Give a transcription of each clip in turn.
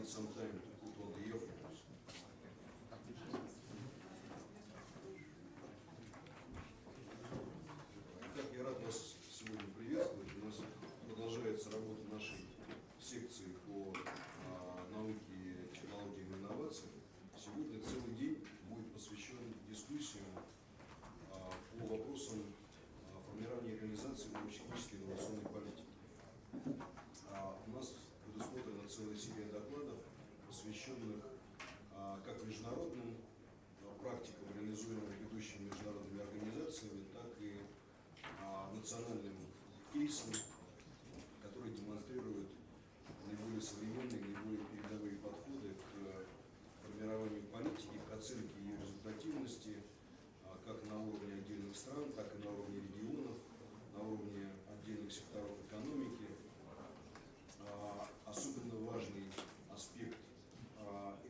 some time to put all the efforts. Итак, я рад вас сегодня приветствовать. У нас продолжается работа нашей секции по науке, технологиям и инновациям. Сегодня целый день будет посвящен дискуссиям по вопросам формирования и реализации научно-технической инновационной политики. У нас предусмотрена целая серия докладов, посвященных как международным практикам, реализуемым ведущими международными организациями, так и национальным кейсам, которые демонстрируют наиболее современные, наиболее передовые подходы к формированию политики, к оценке ее результативности, как на уровне отдельных стран, так и на уровне регионов, на уровне отдельных секторов экономики. Особенно важный аспект –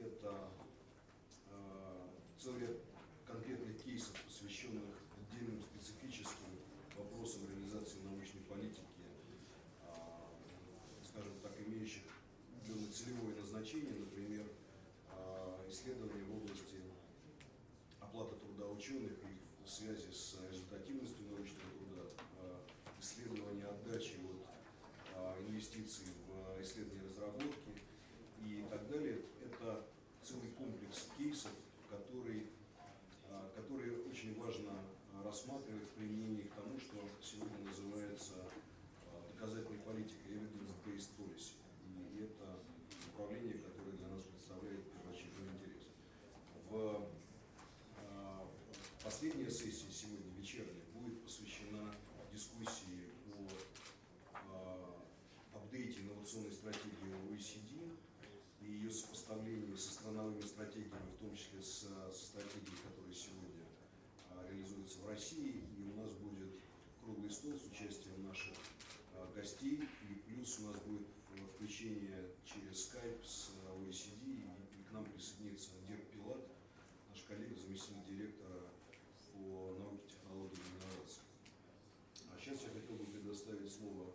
это целый ряд конкретных кейсов, посвященных отдельным специфическим вопросам реализации научной политики, скажем так, имеющих целевое назначение, например, исследования в области оплаты труда ученых и в связи с результативностью научного труда, исследования отдачи от инвестиций в исследования и разработки и так далее. Это целый комплекс кейсов, которые очень важно рассматривать в применении к тому, что сегодня называется доказательной политикой, evidence-based policy. И это направление, которое для нас представляет первоочередной интерес. В последняя сессия сегодня, вечерняя, будет посвящена дискуссии о апдейте инновационной стратегии OECD и ее сопоставлению со страновыми стратегиями, в том числе со стратегией, которая сегодня реализуется в России. И у нас будет круглый стол с участием наших гостей, и плюс у нас будет включение через Skype с OECD, и к нам присоединится Дирк Пилат, наш коллега, заместитель директора по науке, технологиям и инновациям. А сейчас я хотел бы предоставить слово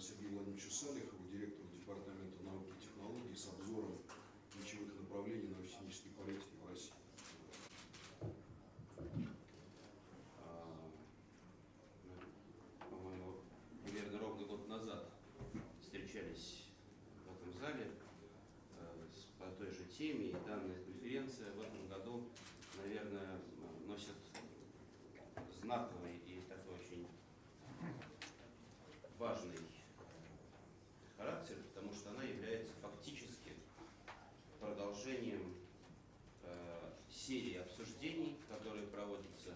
Сергею Владимировичу Салихову, директору Департамента науки и технологий, с обзором ключевых направлений научно-технической политики в России. По-моему, примерно ровно год назад встречались в этом зале по той же теме, и данная конференция в этом году, наверное, носит знаковый и такой очень важный характер, потому что она является фактически продолжением серии обсуждений, которые проводятся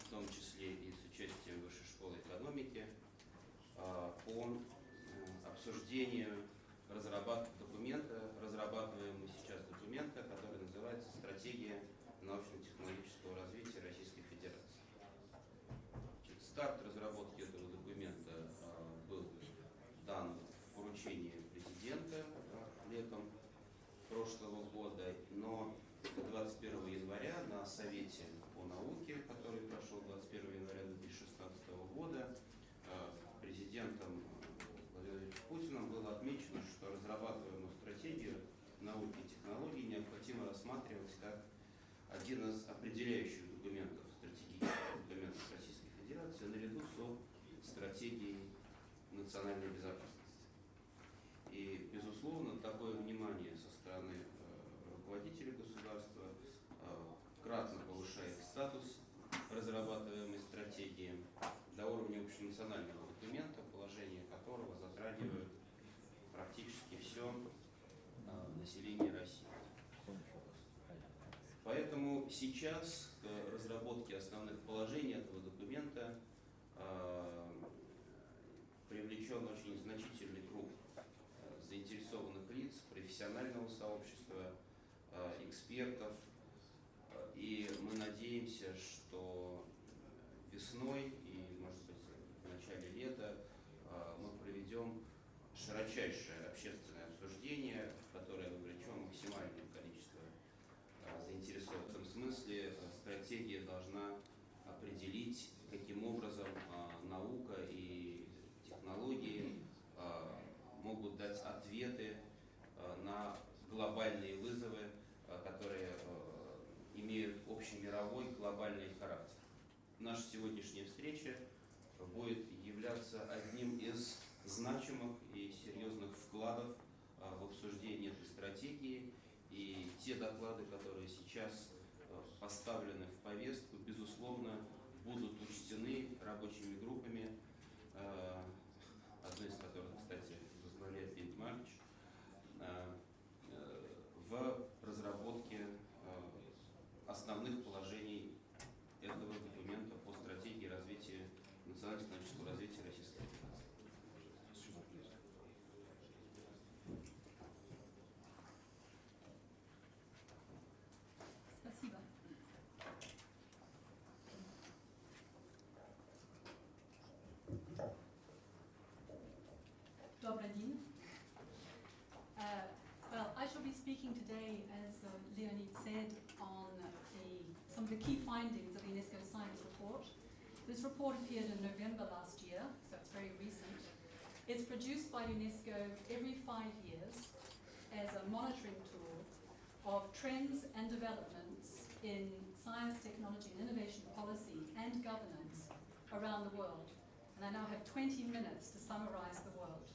в том числе и с участием Высшей школы экономики по обсуждению разработки документа, разрабатываемого сейчас документа, который называется «Стратегия научно-технологического развития Российской Федерации». Старт разработки этого документа был дан в поручении президента летом прошлого года, но 21 января на Совете по науке, который прошел 21 января 2016 года, президентом Владимиром Путиным было отмечено, что разрабатываемую стратегию науки и технологий необходимо рассматривать как один из определяющих документов, стратегических документов Российской Федерации, наряду со стратегией национальной безопасности. И, безусловно, такое внимание со стороны руководителей государства кратно повышает статус разрабатываемой стратегии до уровня общенационального документа, положение которого затрагивает практически все население России. Поэтому сейчас к разработке основных положений этого документа привлечен очень значительный круг заинтересованных лиц, профессионального сообщества, экспертов. И мы надеемся, что весной и, может быть, в начале лета мы проведем широчайшее общественное обсуждение, в которое вовлечем максимальное количество заинтересованных. В этом смысле стратегия должна определить, каким образом наука и технологии могут дать ответы на общемировой глобальный характер. Наша сегодняшняя встреча будет являться одним из значимых и серьезных вкладов в обсуждение этой стратегии, и те доклады, которые сейчас поставлены в повестку, безусловно, будут учтены рабочими группами, одной из которых, кстати, возглавляет Леонид Маркович, в разработке основных положений этого документа по стратегии развития национально-технологического развития Российской Федерации. Спасибо. Добрый день. Well, I shall be speaking today, as Leonid said, on some of the key findings of the UNESCO Science Report. This report appeared in November last year, so it's very recent. It's produced by UNESCO every 5 years as a monitoring tool of trends and developments in science, technology, and innovation policy and governance around the world. And I now have 20 minutes to summarize the world.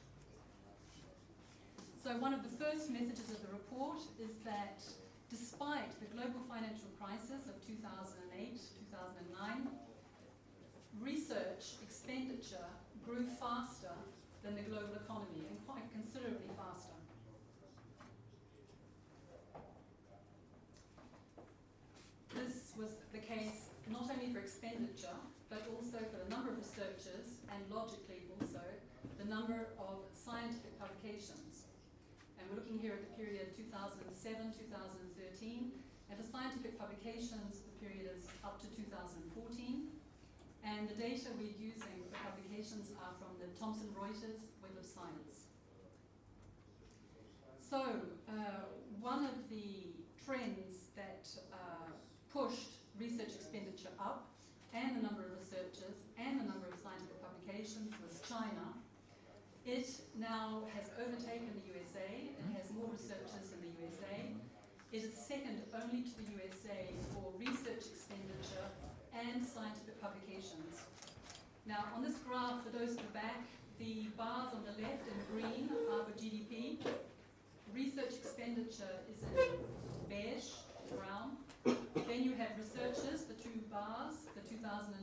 So one of the first messages of the report is that despite the global financial crisis of 2008, 2009, research expenditure grew faster than the global economy, and quite considerably faster. This was the case not only for expenditure, but also for the number of researchers, and logically also the number of scientific publications. And we're looking here at the period 2007-2013, and for scientific publications, the period is up to 2014. And the data we're using for publications are from the Thomson Reuters Web of Science. So, one of the trends that pushed research expenditure up, and the number of researchers, and the number of scientific publications was China. It now has overtaken the USA. It has more researchers in the USA. It is second only to the USA for research expenditure and scientific publications. Now, on this graph, for those at the back, the bars on the left in green are for GDP. Research expenditure is in beige, brown. Then you have researchers, the two bars, for 2009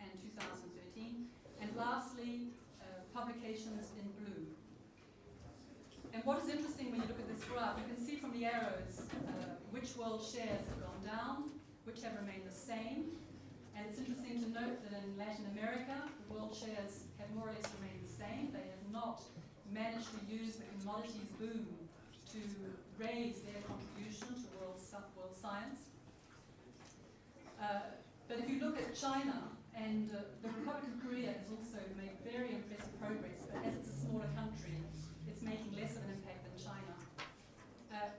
and 2013. And lastly, publications in blue. And what is interesting when you look at this graph, you can see from the arrows which world shares have gone down, which have remained the same. And it's interesting to note that in Latin America, the world shares have more or less remained the same. They have not managed to use the commodities boom to raise their contribution to world science. But if you look at China, and the Republic of Korea has also made very impressive progress, but as it's a smaller country, it's making less of an impact than China.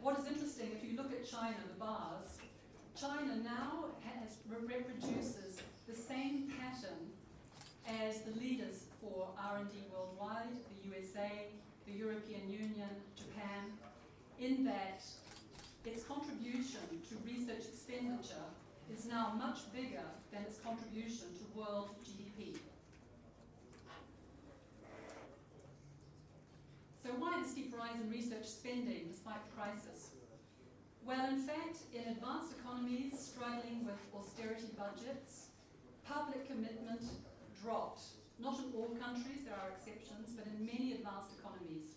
What is interesting, if you look at China, the bars, China now reproduces the same pattern as the leaders for R&D worldwide, the USA, the European Union, Japan, in that its contribution to research expenditure is now much bigger than its contribution to world GDP. So why the steep rise in research spending despite the crisis? Well, in fact, in advanced economies struggling with austerity budgets, public commitment dropped. Not in all countries, there are exceptions, but in many advanced economies,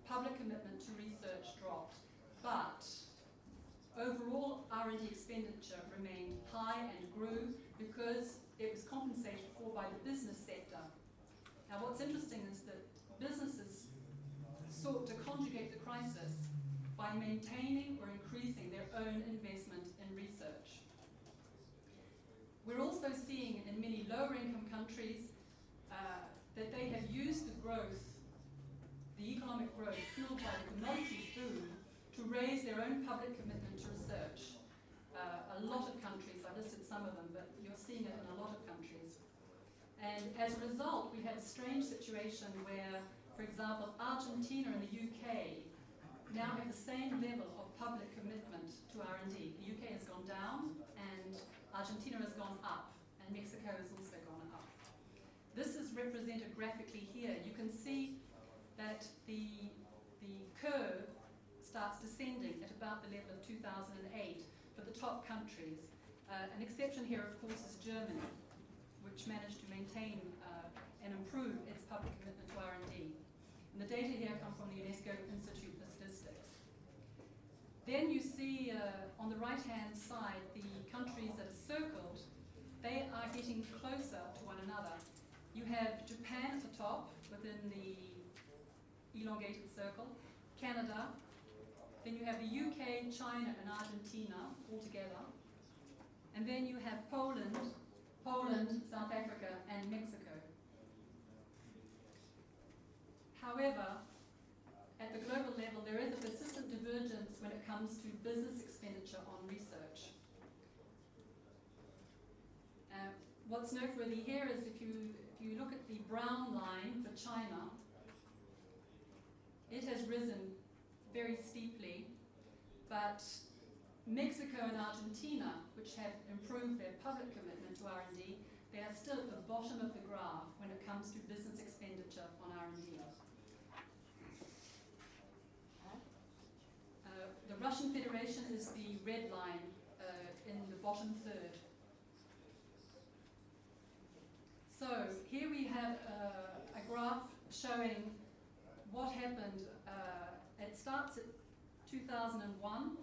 public commitment to research dropped. But overall, R&D expenditure remained high and grew because it was compensated for by the business sector. Now, what's interesting is that businesses sought to conjugate the crisis by maintaining or increasing their own investment in research. We're also seeing in many lower-income countries that they have used the growth, the economic growth fueled by the commodities boom, to raise their own public commitment to research. A lot of countries, I listed some of them, but you're seeing it in a lot of countries. And as a result, we have a strange situation where, for example, Argentina and the UK now have the same level of public commitment to R&D. The UK has gone down, and represented graphically here. You can see that the curve starts descending at about the level of 2008 for the top countries. An exception here, of course, is Germany, which managed to maintain and improve its public commitment to R&D. And the data here come from the UNESCO Institute for Statistics. Then you see on the right-hand side the countries that are circled. They are getting closer to one another. You have Japan at the top within the elongated circle, Canada, then you have the UK, China and Argentina all together, and then you have Poland, South Africa and Mexico. However, at the global level there is a persistent divergence when it comes to business expenditure on research. What's noteworthy here is if you look at the brown line for China, it has risen very steeply, but Mexico and Argentina, which have improved their public commitment to R&D, they are still at the bottom of the graph when it comes to business expenditure on R&D. The Russian Federation is the red line in the bottom third. So here we have a graph showing what happened. It starts at 2001,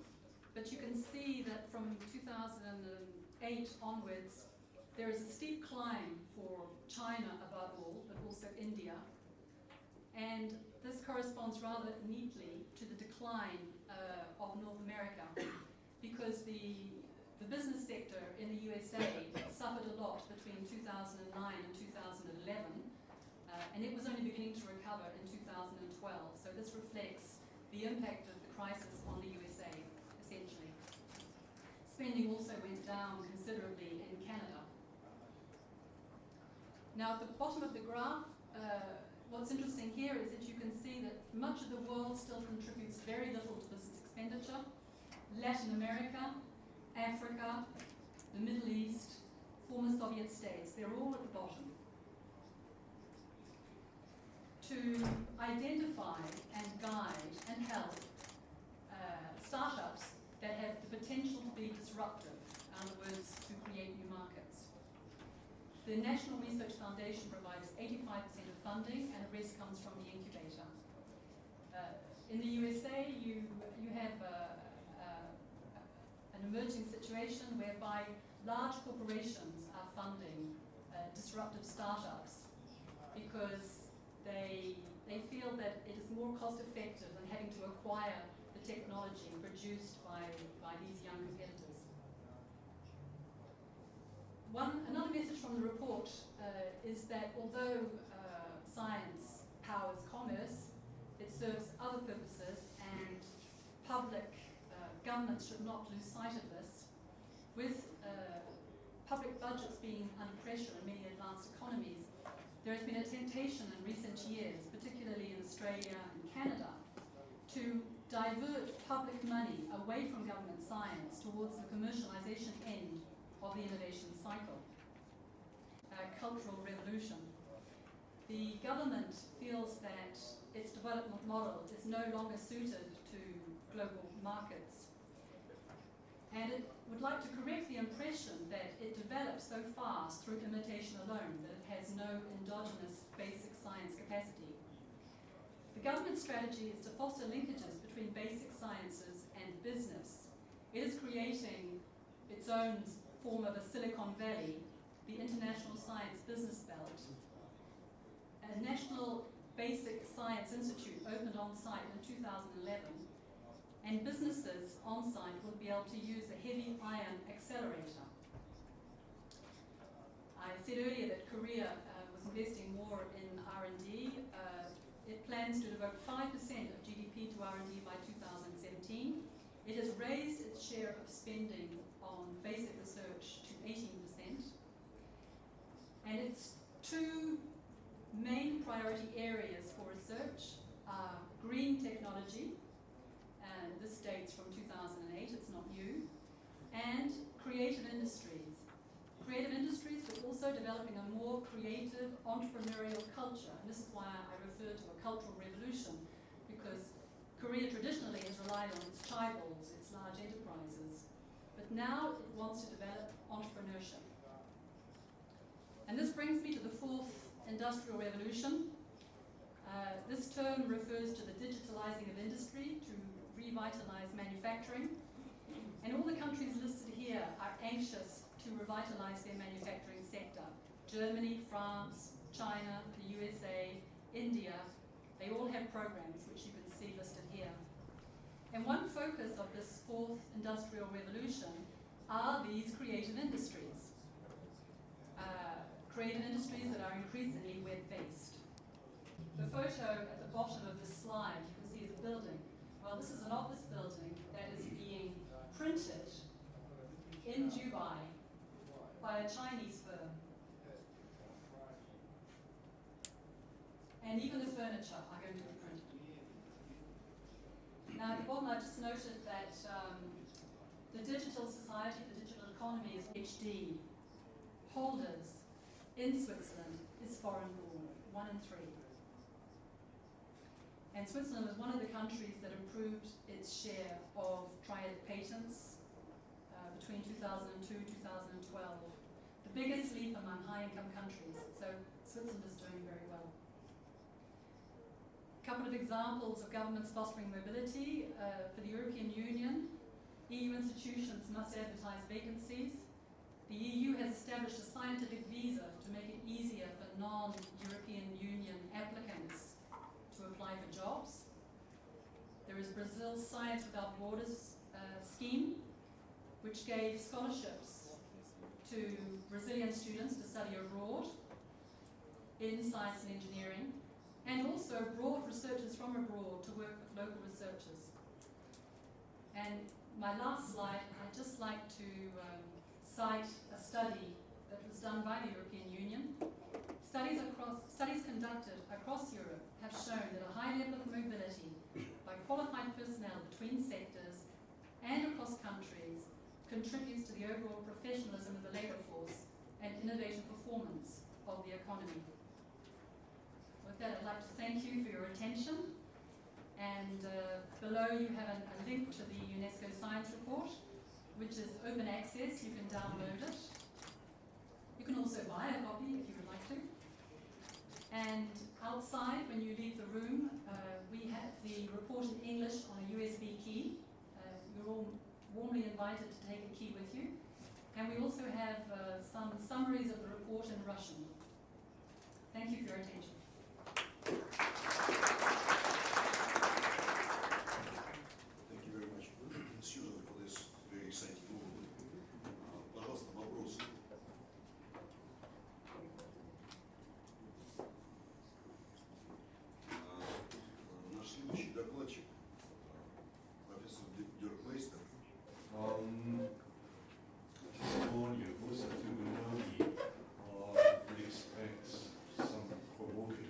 but you can see that from 2008 onwards, there is a steep climb for China above all, but also India. And this corresponds rather neatly to the decline of North America, because the business sector in the USA suffered a lot between 2009 and 2011, and it was only beginning to recover in 2012. So this reflects the impact of the crisis on the USA, essentially. Spending also went down considerably in Canada. Now at the bottom of the graph, what's interesting here is that you can see that much of the world still contributes very little to business expenditure. Latin America, Africa, the Middle East, former Soviet states, they're all at the bottom. To identify and guide and help startups that have the potential to be disruptive, in other words, to create new markets. The National Research Foundation provides 85% of funding, and the rest comes from the incubator. In the USA, you have an emerging situation whereby large corporations are funding disruptive startups because they feel that it is more cost effective than having to acquire the technology produced by these young competitors. Another message from the report is that although science powers commerce, it serves other purposes, and governments should not lose sight of this. With public budgets being under pressure in many advanced economies, there has been a temptation in recent years, particularly in Australia and Canada, to divert public money away from government science towards the commercialization end of the innovation cycle. Cultural revolution. The government feels that its development model is no longer suited to global markets, and it would like to correct the impression that it develops so fast through imitation alone, that it has no endogenous basic science capacity. The government strategy is to foster linkages between basic sciences and business. It is creating its own form of a Silicon Valley, the International Science Business Belt. A National Basic Science Institute opened on site in 2011, and businesses on site will be able to use a heavy ion accelerator. I said earlier that Korea was investing more in R&D. It plans to devote 5% of GDP to R&D by 2017. It has raised its share of spending on basic research to 18%. And its two main priority areas for research are green technology, and this dates from 2008, it's not new, and creative industries. creative industries, but also developing a more creative, entrepreneurial culture. And this is why I refer to a cultural revolution, because Korea traditionally has relied on its chaebols, its large enterprises, but now it wants to develop entrepreneurship. And this brings me to the fourth industrial revolution. This term refers to the digitalizing of industry to revitalize manufacturing. And all the countries listed here are anxious to revitalize their manufacturing sector. Germany, France, China, the USA, India, they all have programs which you can see listed here. And one focus of this fourth industrial revolution are these creative industries. Creative industries that are increasingly web-based. The photo at the bottom of this slide you can see is a building. Well, this is an office building that is being printed in Dubai by a Chinese firm. And even the furniture are going to be printed. Now, at the bottom, I just noted that the digital society, the digital economy is PhD holders in Switzerland is foreign born, 1 in 3. And Switzerland was one of the countries that improved its share of triad patents between 2002 and 2012. The biggest leap among high-income countries, so Switzerland is doing very well. A couple of examples of governments fostering mobility. For the European Union, EU institutions must advertise vacancies. The EU has established a scientific visa to make it easier for non-European Union applicants to apply for jobs. There is Brazil's Science Without Borders scheme, which gave scholarships to Brazilian students to study abroad in science and engineering, and also brought researchers from abroad to work with local researchers. And my last slide, I'd just like to cite a study that was done by the European Union. Studies conducted across Europe have shown that a high level of mobility by qualified personnel between sectors and across countries contributes to the overall professionalism of the labour force and innovative performance of the economy. With that, I'd like to thank you for your attention. And below you have a link to the UNESCO Science Report, which is open access. You can download it. You can also buy a copy if you would like to. And outside, when you leave the room, we have the report in English on a USB key. You're all warmly invited to take a key with you. And we also have some summaries of the report in Russian. Thank you for your attention. Thank you very much, Susan, for this very exciting movement. Пожалуйста, вопросы. Наш следующий докладчик, профессор Дюркмейстер. Just warn you, also to know would expect some provoking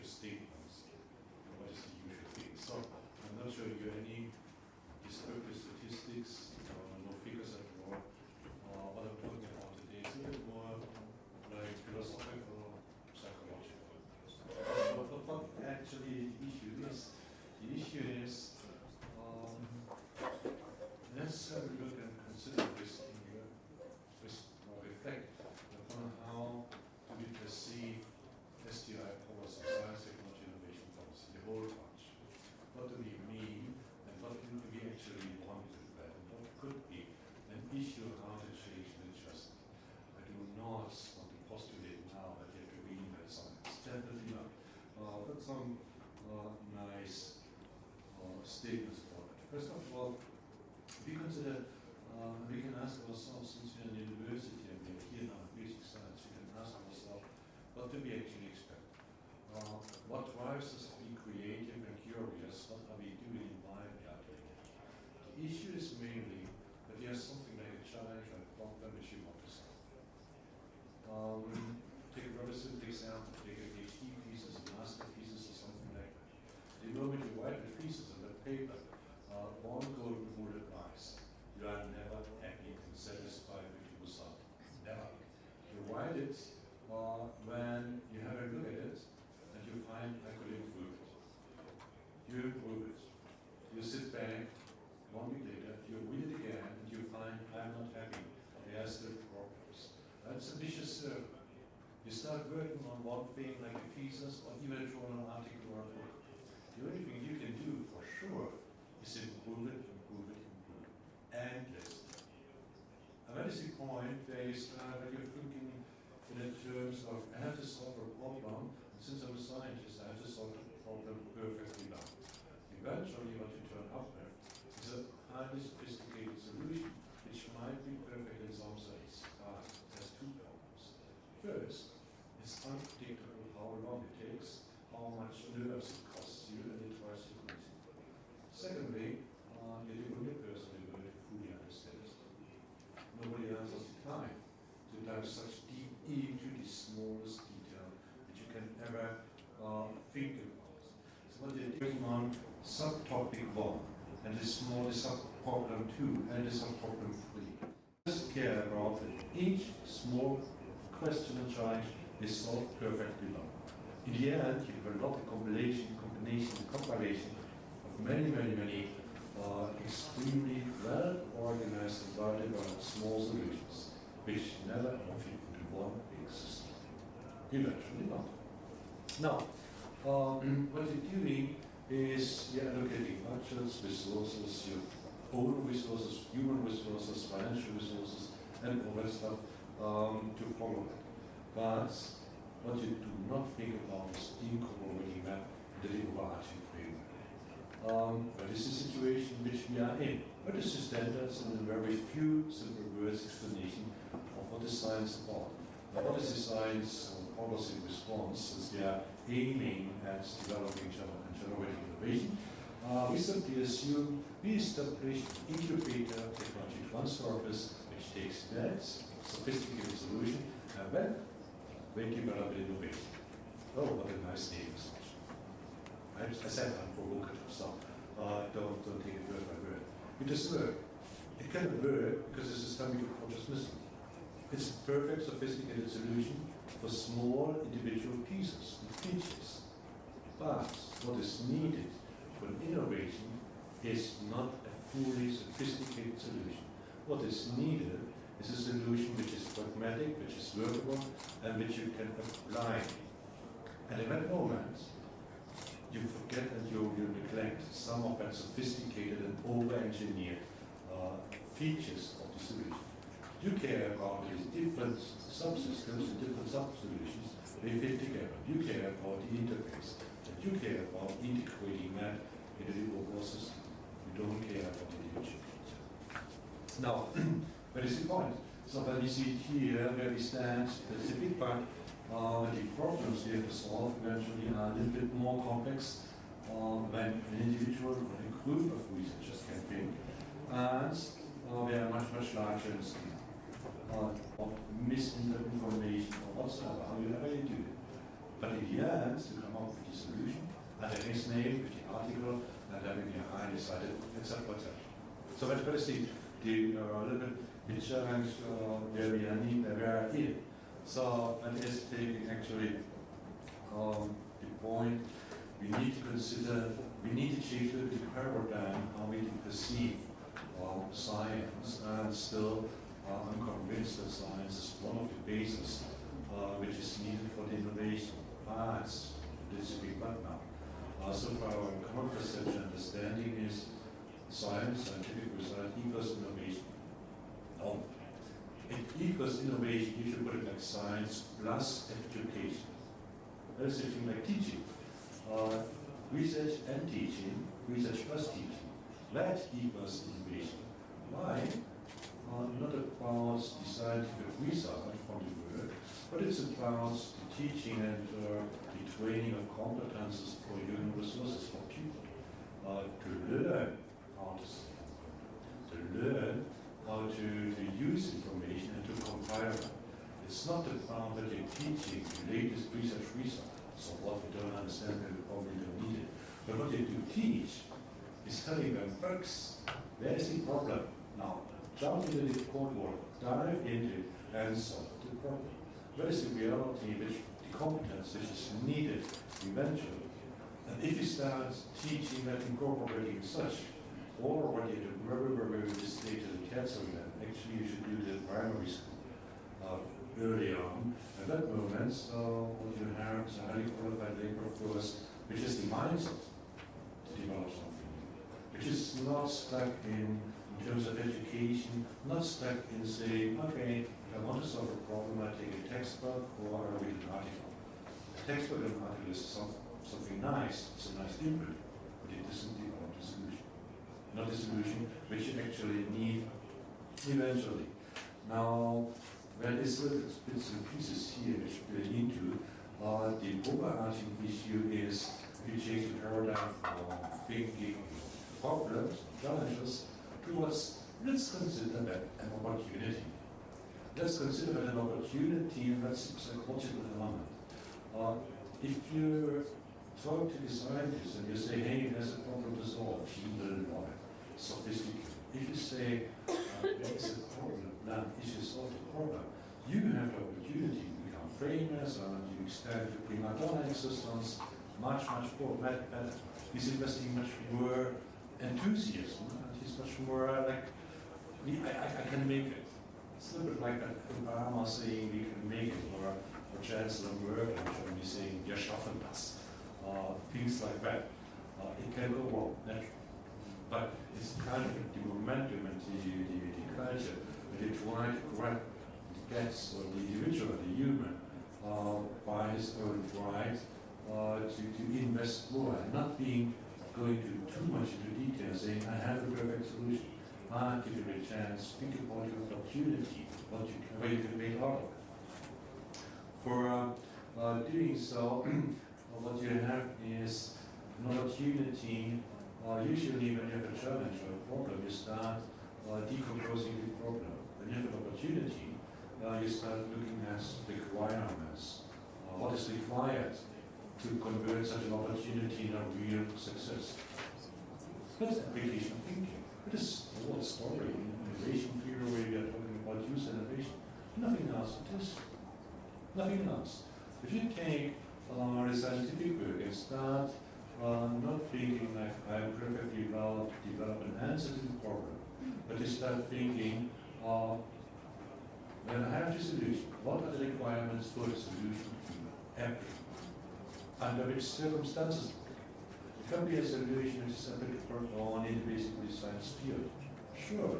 delighted when you have a look at it and you find I could improve it. You improve it. You sit back, 1 week later, you read it again and you find I'm not happy. There are still problems. That's a vicious circle. You start working on one thing like a thesis or even draw an article or a book. The only thing you can do for sure is improve it, improve it, improve it. Endlessly. And that is the point where you start, when you're thinking in terms of I have to solve a problem, and since I'm a scientist, I have to solve the problem perfectly now. Eventually what you turn up with is a highly sophisticated solution which might be perfect in some sense. It has two problems. First, it's unpredictable how long it takes, how much nerves it costs you, and it tries to lose it. Secondly, you're the only person in the world who fully understands it. Nobody else has the time to dive such deep into the smallest detail that you can ever think about. So what you're doing on subtopic 1, and the smallest subproblem 2, and the subproblem 3. Just care about that each small question and challenge is solved perfectly well. In the end, you have a lot of compilation of many extremely well organized and well developed small solutions, which never fit into one big system. Eventually not. Now, what you're doing is you're allocating budgets, resources, your own resources, human resources, financial resources, and all that stuff to follow that. But what you do not think about is incorporating that into the overarching framework. That is the situation which we are in. What is the standards and a very few simple words explanation of what is science about? What is the science policy response since we are aiming at developing and generating innovation? We simply assume we establish incubator technology transfer office which takes that sophisticated solution and then we develop innovation. Oh, what a nice name is. I said I'm provocative, so don't take it word by word. It doesn't work. It cannot work because the systemic approach is missing. It's a perfect, sophisticated solution for small individual pieces and features. But what is needed for an innovation is not a fully sophisticated solution. What is needed is a solution which is pragmatic, which is workable, and which you can apply. And in that moment, you forget and you neglect some of that sophisticated and over-engineered features of the solution. You care about these different subsystems and different sub-solutions, they fit together. You care about the interface, and you care about integrating that into the overall system. You don't care about the individual feature. Now, what is the point? So that we see here where we stand, there's a big part. The problems we have to solve eventually are a little bit more complex than an individual or a group of researchers can think, and they are much larger in scale. Misinformation or whatsoever, however you do it. But in the end, to come up with the solution, and his name, with the article, and having a highly cited, etc. So that's basically the little bit challenge where we are in. So that is taking actually the point we need to consider, we need to change the paradigm how we perceive science, and still I'm convinced that science is one of the bases which is needed for the innovation. But this is a big but now. So far our common perception understanding is scientific result equals innovation. It equals innovation if you put it like science plus education. That is the thing like teaching. Research and teaching, research plus teaching. That equals innovation. Why? Not about the scientific result from the work, but it's about the teaching and the training of competences for human resources, for people. To learn how to use information and to compile them. It's not about that you're teaching the latest research result, so what we don't understand we probably don't need it. But what you do teach is telling them, folks, there's the problem. Now, jump into the cold water, dive into it, and solve the problem. what is the reality, the competence which is needed eventually. And if you start teaching that incorporating such, or when you do very distinct to the tertiary level, actually you should do the primary school early on. At that moment, what you have is a highly qualified labor force, which is the mindset to develop something new, which is not stuck in terms of education, not stuck in saying, okay, if I want to solve a problem, I take a textbook or I read an article. A textbook and an article is something nice, it's a nice input, but it doesn't develop the solution. Not the solution which you actually need eventually. Now, there is little bits and pieces here which we play into. The overarching issue is if you change the paradigm from thinking problems, challenges, towards, let's consider that an opportunity. Let's consider that an opportunity, and that's a psychological element. If you talk to the scientists and you say, hey, there's a problem to solve, he will know it, sophisticated. If you say, there is a problem, then it is solve the problem. You have the opportunity to become famous and you extend your prima donna existence much more better. He's investing much more enthusiasm, and he's much more like, I can make it. It's a little bit like Obama saying we can make it, or Chancellor Merkel saying, wir schaffen das. Things like that. It can go wrong, naturally. But it's kind of the momentum and the culture that they try to correct the gets or the individual, the human, by his own right to invest more and not being going too much into detail, saying I have a perfect solution. Give it a chance, think about your opportunity, what you can make out of it. For doing so, what you have is an opportunity. Usually when you have a challenge or a problem, you start decomposing the problem. When you have an opportunity, you start looking at requirements. What is required to convert such an opportunity in a real success? That's application of thinking. It is a whole story in innovation theory. We are talking about use innovation. Nothing else. It is nothing else. If you take a scientific work and start not thinking like I perfectly well develop an answer to the problem, but you start thinking, when I have the solution, what are the requirements for the solution? Everything. Under which circumstances? It can be a solution which is applicable on any basically science field. Sure,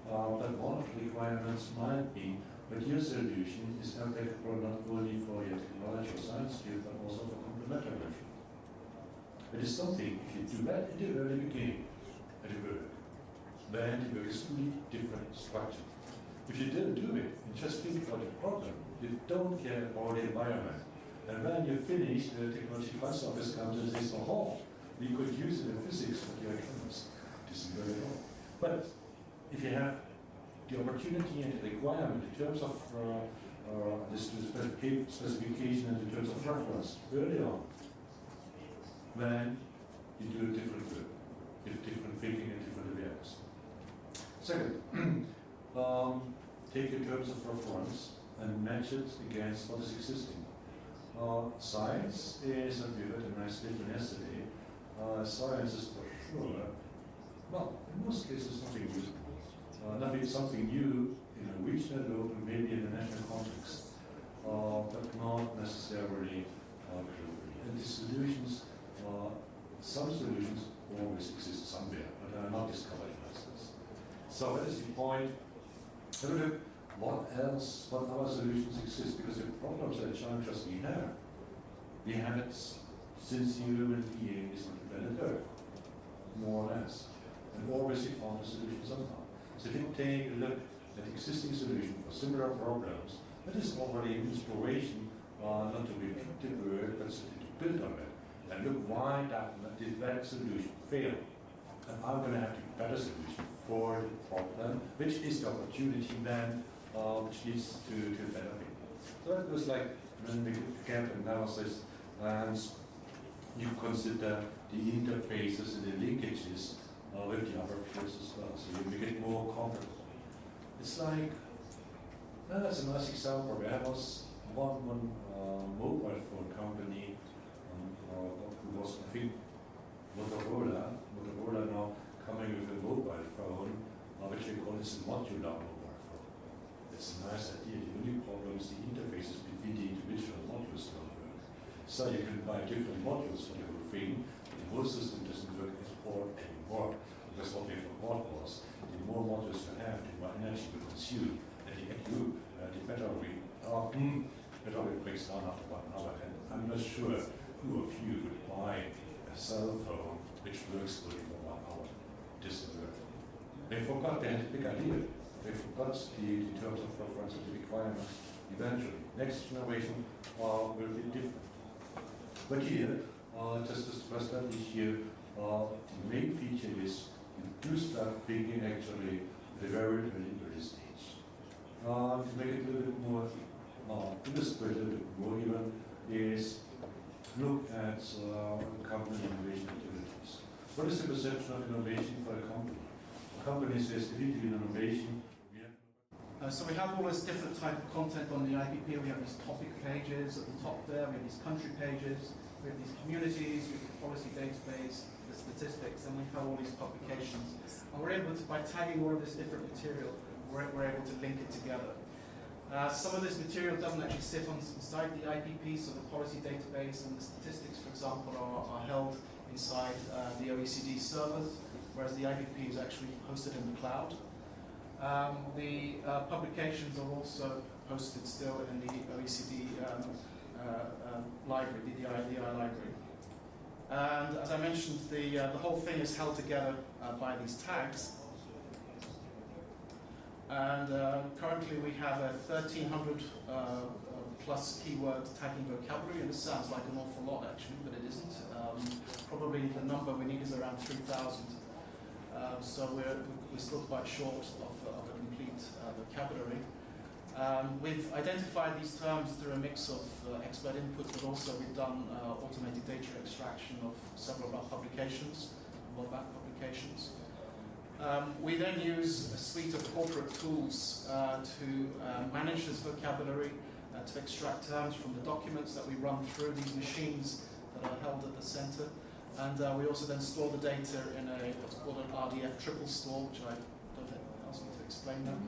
but one of the requirements might be that your solution is applicable not only for your technology or science field, but also for complementary field. It is something, if you do that in the early beginning at the work, then the work is fully different structure. If you don't do it and just think about the problem, you don't care about the environment. And when you finish, the technology advice office comes and says, oh, we could use it in physics, but you're a chemist. This is very wrong. But if you have the opportunity and the requirement in terms of this specification and in terms of reference early on, then you do a different work, with different thinking and different awareness. Second, take your terms of reference and match it against what is existing. Science is, and we heard a nice statement yesterday, science is for sure, well, in most cases nothing new. Nothing something new in a regional local, maybe in a national context, but not necessarily globally. And the solutions, some solutions always exist somewhere, but are not discovered in ourselves. So that is the point. Have a look what else, what other solutions exist, because the problems and challenges we have it since the human being is on the planet Earth, more or less, and always we found a solution somehow. So if you take a look at existing solutions for similar problems, that is already an inspiration, not to repeat the word, but to build on it. And look, why did that solution fail? And I'm going to have a better solution for the problem, which is the opportunity then, which leads to a better thing. So that was like when we get analysis, and you consider the interfaces and the linkages with the other fields as well, so you make it more comfortable. It's like, that's a nice example. I was one mobile phone company who was, I think, Motorola now coming with a mobile phone, which they call it a modular mobile phone. It's a nice idea. The only problem is the interfaces between the individual modules don't work. So you can buy different modules for the whole thing, but the whole system doesn't work at all anymore. Because what they forgot was, the more modules you have, the more energy you consume, and the battery breaks down after 1 hour. And I'm not sure who of you would buy a cell phone which works only for 1 hour. It doesn't work. They forgot they had a big idea. They forgot the terms of reference and the requirements. Eventually, next generation will be different. But here, just to stress that here, the main feature is you do start thinking actually at a very early stage. To make it a little bit more, illustrate a little bit more even, is look at company innovation activities. What is the perception of innovation for a company? A company says, if you do innovation, we have... So we have all this different type of content on the IPP. We have these topic pages at the top there, we have these country pages, we have these communities, we have the policy database, the statistics, and we have all these publications. And we're able to, by tagging all of this different material, we're able to link it together. Some of this material doesn't actually sit inside the IPP, so the policy database and the statistics, for example, are held inside the OECD servers, whereas the IPP is actually hosted in the cloud. The publications are also hosted still in the OECD library, the DI library. And as I mentioned, the whole thing is held together by these tags. And currently we have a 1,300 plus keyword tagging vocabulary, and this sounds like an awful lot actually, but it isn't. Probably the number we need is around 3,000. So we're still quite short of a complete vocabulary. We've identified these terms through a mix of expert input, but also we've done automated data extraction of several of our publications, world-back publications. We then use a suite of corporate tools to manage this vocabulary, to extract terms from the documents that we run through these machines that are held at the center. And we also then store the data in what's called an RDF triple store, which I don't ask me to explain now.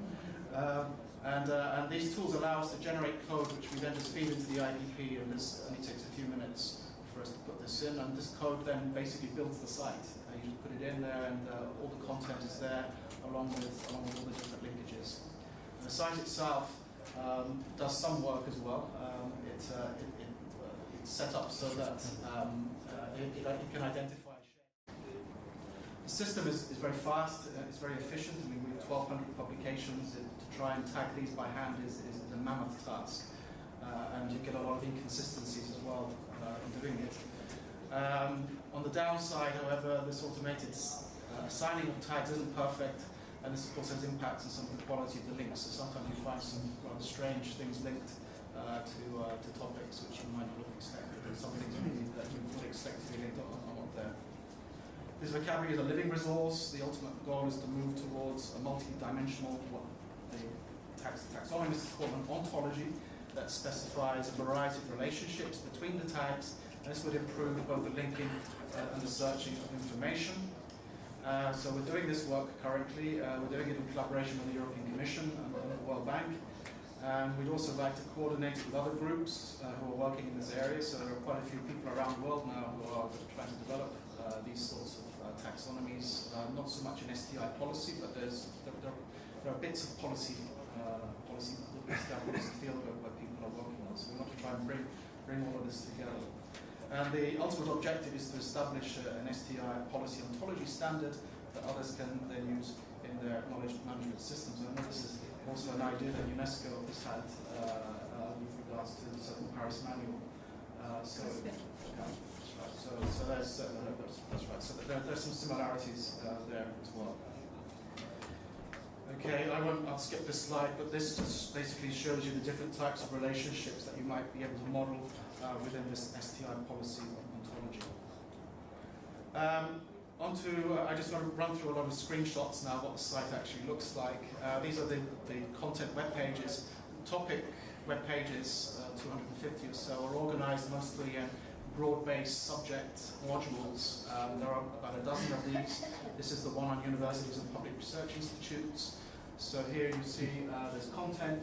And these tools allow us to generate code, which we then just feed into the IPP, and this only takes a few minutes for us to put this in. And this code then basically builds the site. You just put it in there, and all the content is there, along with all the different linkages. And the site itself does some work as well. It's set up so that it can identify shape. The system is very fast, it's very efficient. I mean, we have 1,200 publications. To try and tag these by hand is a mammoth task. And you get a lot of inconsistencies as well in doing it. On the downside, however, this automated assigning of tags isn't perfect, and this of course has impacts on some of the quality of the links. So sometimes you find some rather strange things linked to topics which you might not have expected, and some things that you would expect to be linked are not there. This vocabulary is a living resource. The ultimate goal is to move towards a multi-dimensional, what the taxonomist is called an ontology, that specifies a variety of relationships between the tags. And this would improve both the linking and the searching of information. So we're doing this work currently. We're doing it in collaboration with the European Commission and the World Bank. We'd also like to coordinate it with other groups who are working in this area. So there are quite a few people around the world now who are trying to develop these sorts of taxonomies. Not so much in STI policy, but there are bits of policy field where people are working on. So we want to try and bring all of this together. And the ultimate objective is to establish an STI policy ontology standard that others can then use in their knowledge management systems. And I know this is also an idea that UNESCO has had with regards to the Southern Paris Manual. So that's right. So there's some similarities there as well. Okay, I'll skip this slide, but this just basically shows you the different types of relationships that you might be able to model within this STI policy ontology. I just want to run through a lot of screenshots now, what the site actually looks like. These are the content web pages. The topic web pages, 250 or so, are organized mostly in broad-based subject modules. There are about a dozen of these. This is the one on universities and public research institutes. So here you see there's content.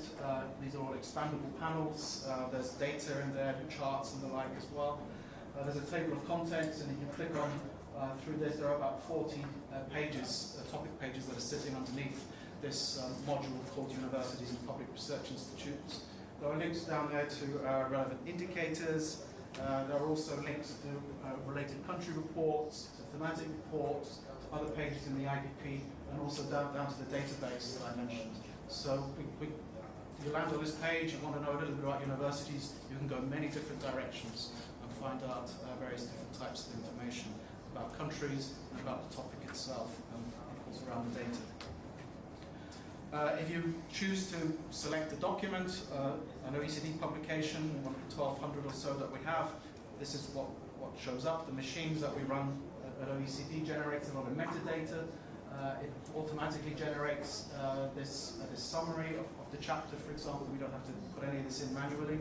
These are all expandable panels. There's data in there, charts and the like as well. There's a table of contents, and if you click on through this, there are about 40 pages, topic pages that are sitting underneath this module called Universities and Public Research Institutes. There are links down there to relevant indicators. There are also links to related country reports, to thematic reports, to other pages in the IPP, and also down to the database that I mentioned. So you land on this page, you want to know a little bit about universities, you can go many different directions and find out various different types of information about countries and about the topic itself, and of course around the data. If you choose to select a document, an OECD publication, one of the 1,200 or so that we have, this is what shows up. The machines that we run at OECD generate a lot of metadata. It automatically generates this summary of the chapter, for example. We don't have to put any of this in manually.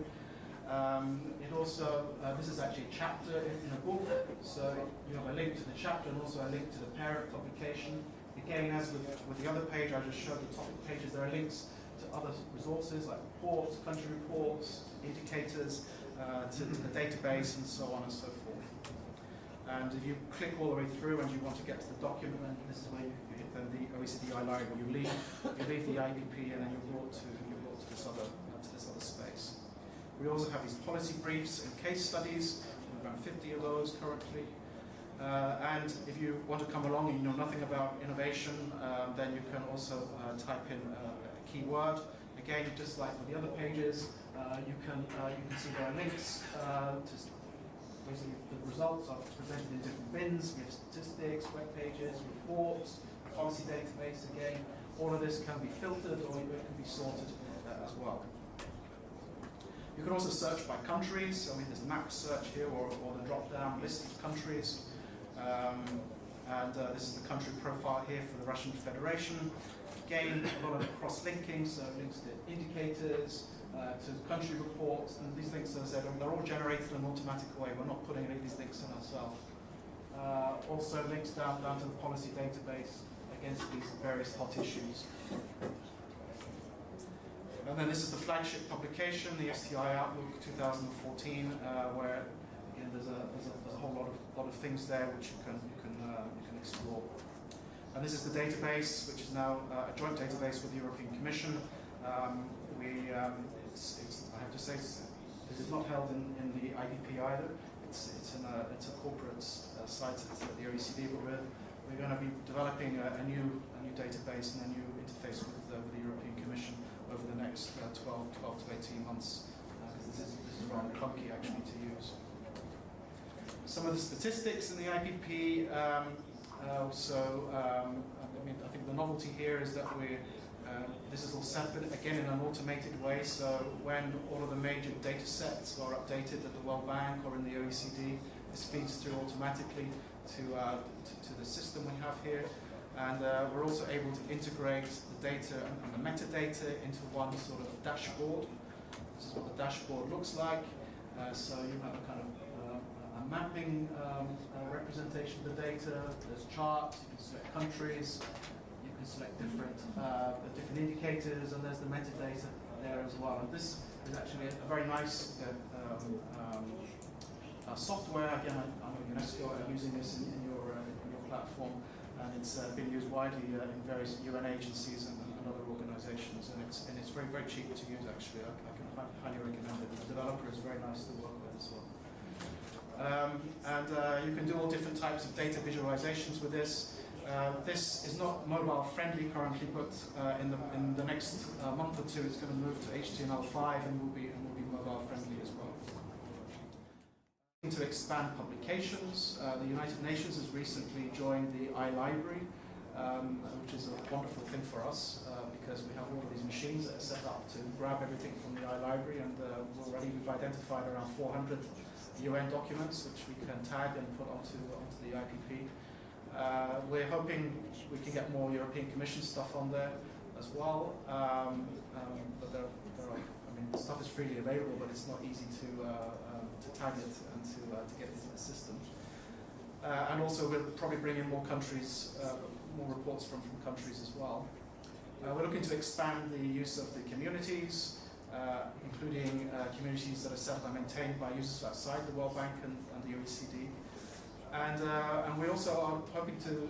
It also, this is actually a chapter in a book, so you have a link to the chapter and also a link to the parent publication. Again, as with the other page, I just showed the topic pages, there are links to other resources like reports, country reports, indicators, to the database, and so on and so forth. And if you click all the way through and you want to get to the document, then this is where you hit then the OECD library. You leave the IPP, and then you're brought to this other space. We also have these policy briefs and case studies. We've around 50 of those currently. And if you want to come along and you know nothing about innovation, then you can also type in a keyword. Again, just like with the other pages, you can see there are links to basically the results are presented in different bins. We have statistics, web pages, reports, policy database. Again, all of this can be filtered or it can be sorted as well. You can also search by countries. I mean, there's map search here, or the drop-down list of countries. This is the country profile here for the Russian Federation. Again, a lot of cross-linking, so links to indicators, to country reports, and these links, as I said, they're all generated in an automatic way. We're not putting any of these links in ourselves. Also links down to the policy database against these various hot issues. And then this is the flagship publication, the STI Outlook 2014, where again, there's a whole lot of things there which you can explore. And this is the database, which is now a joint database with the European Commission. I have to say, this is not held in the IPP either. It's a corporate site at the OECD, but we're going to be developing a new database and a new interface with the European Commission over the next 12 to 18 months, because this is rather clunky actually to use. Some of the statistics in the IPP, I think the novelty here is that this is all set again in an automated way, so when all of the major data sets are updated at the World Bank or in the OECD, this feeds through automatically to the system we have here. And we're also able to integrate the data and the metadata into one sort of dashboard. This is what the dashboard looks like. So you have a kind of a mapping representation of the data. There's charts, you can select countries, you can select different indicators, and there's the metadata there as well. And this is actually a very nice software. Again, I know UNESCO are using this in your platform. And it's been used widely in various UN agencies and other organizations, and it's very, very cheap to use actually. I can highly recommend it. The developer is very nice to work with as well. You can do all different types of data visualizations with this. This is not mobile friendly currently, but in the next month or two it's going to move to HTML5 and will be mobile friendly as well. To expand publications, the United Nations has recently joined the iLibrary, which is a wonderful thing for us because we have all of these machines that are set up to grab everything from the iLibrary, and already we've identified around 400 UN documents which we can tag and put onto the IPP. We're hoping we can get more European Commission stuff on there as well, but there are mean, the stuff is freely available, but it's not easy to tag it and to get into the system. And also we'll probably bring in more countries, more reports from countries as well. We're looking to expand the use of the communities, including communities that are set up and maintained by users outside the World Bank and the OECD. And we also are hoping to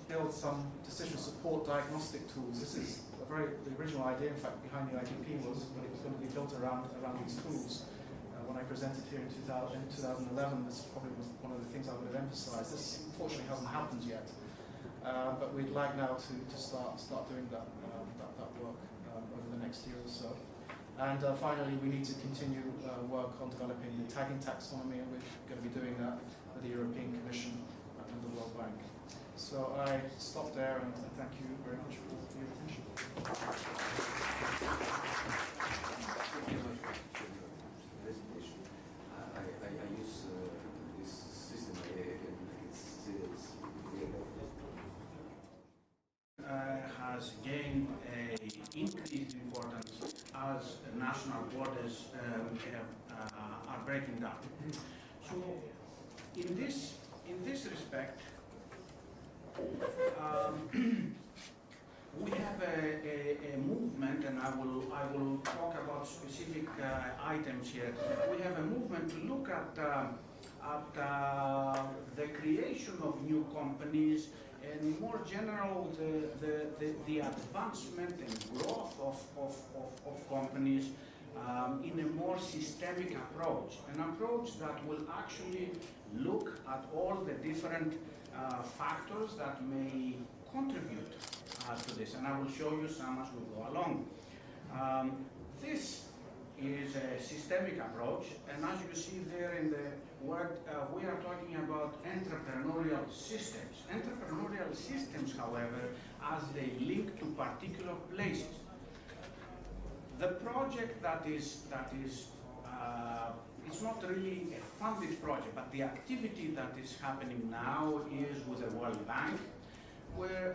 build some decision support diagnostic tools. This is the original idea, in fact, behind the IDP was that it was going to be built around these tools. When I presented here in 2011, this probably was one of the things I would have emphasized. This unfortunately hasn't happened yet, but we'd like now to start doing that work over the next year or so. And finally, we need to continue work on developing the tagging taxonomy, and we're going to be doing that with the European Commission and the World Bank. So I stop there, and thank you very much for your attention. I use this system has gained a increased importance as national borders are breaking down. So in this respect, we have a movement, and I will talk about specific items here. We have a movement to look at the creation of new companies, and more general the advancement and growth of companies in a more systemic approach, an approach that will actually look at all the different factors that may contribute to this, and I will show you some as we go along. This is a systemic approach, and as you see there in the word, we are talking about entrepreneurial systems. Entrepreneurial systems, however, as they link to particular places. The project that is it's not really a funded project, but the activity that is happening now is with the World Bank, where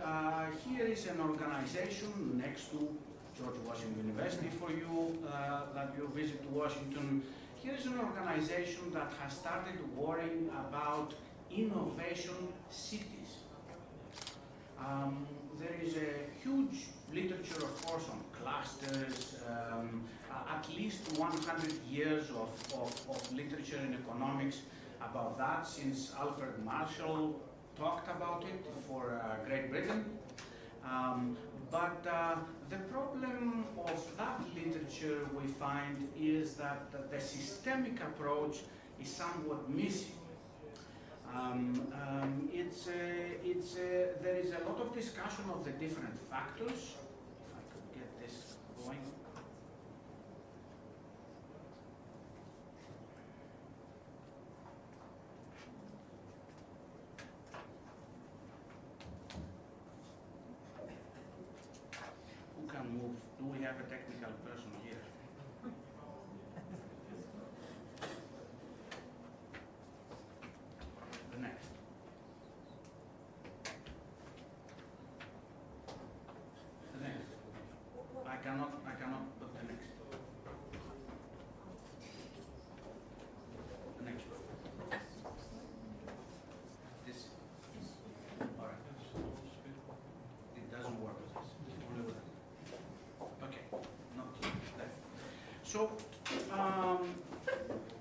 here is an organization next to George Washington University for you that you visit Washington. Here is an organization that has started worrying about innovation cities. There is a huge literature, of course, on clusters, at least 100 years of literature in economics about that, since Alfred Marshall talked about it for Great Britain. But the problem of that literature, we find, is that the systemic approach is somewhat missing. There is a lot of discussion of the different factors. If I could get this going. Who can move? Do we have a technical person here? The next. The next. I cannot put the next. The next one. This. All right. It doesn't work with this. Only with that. Okay. Not that.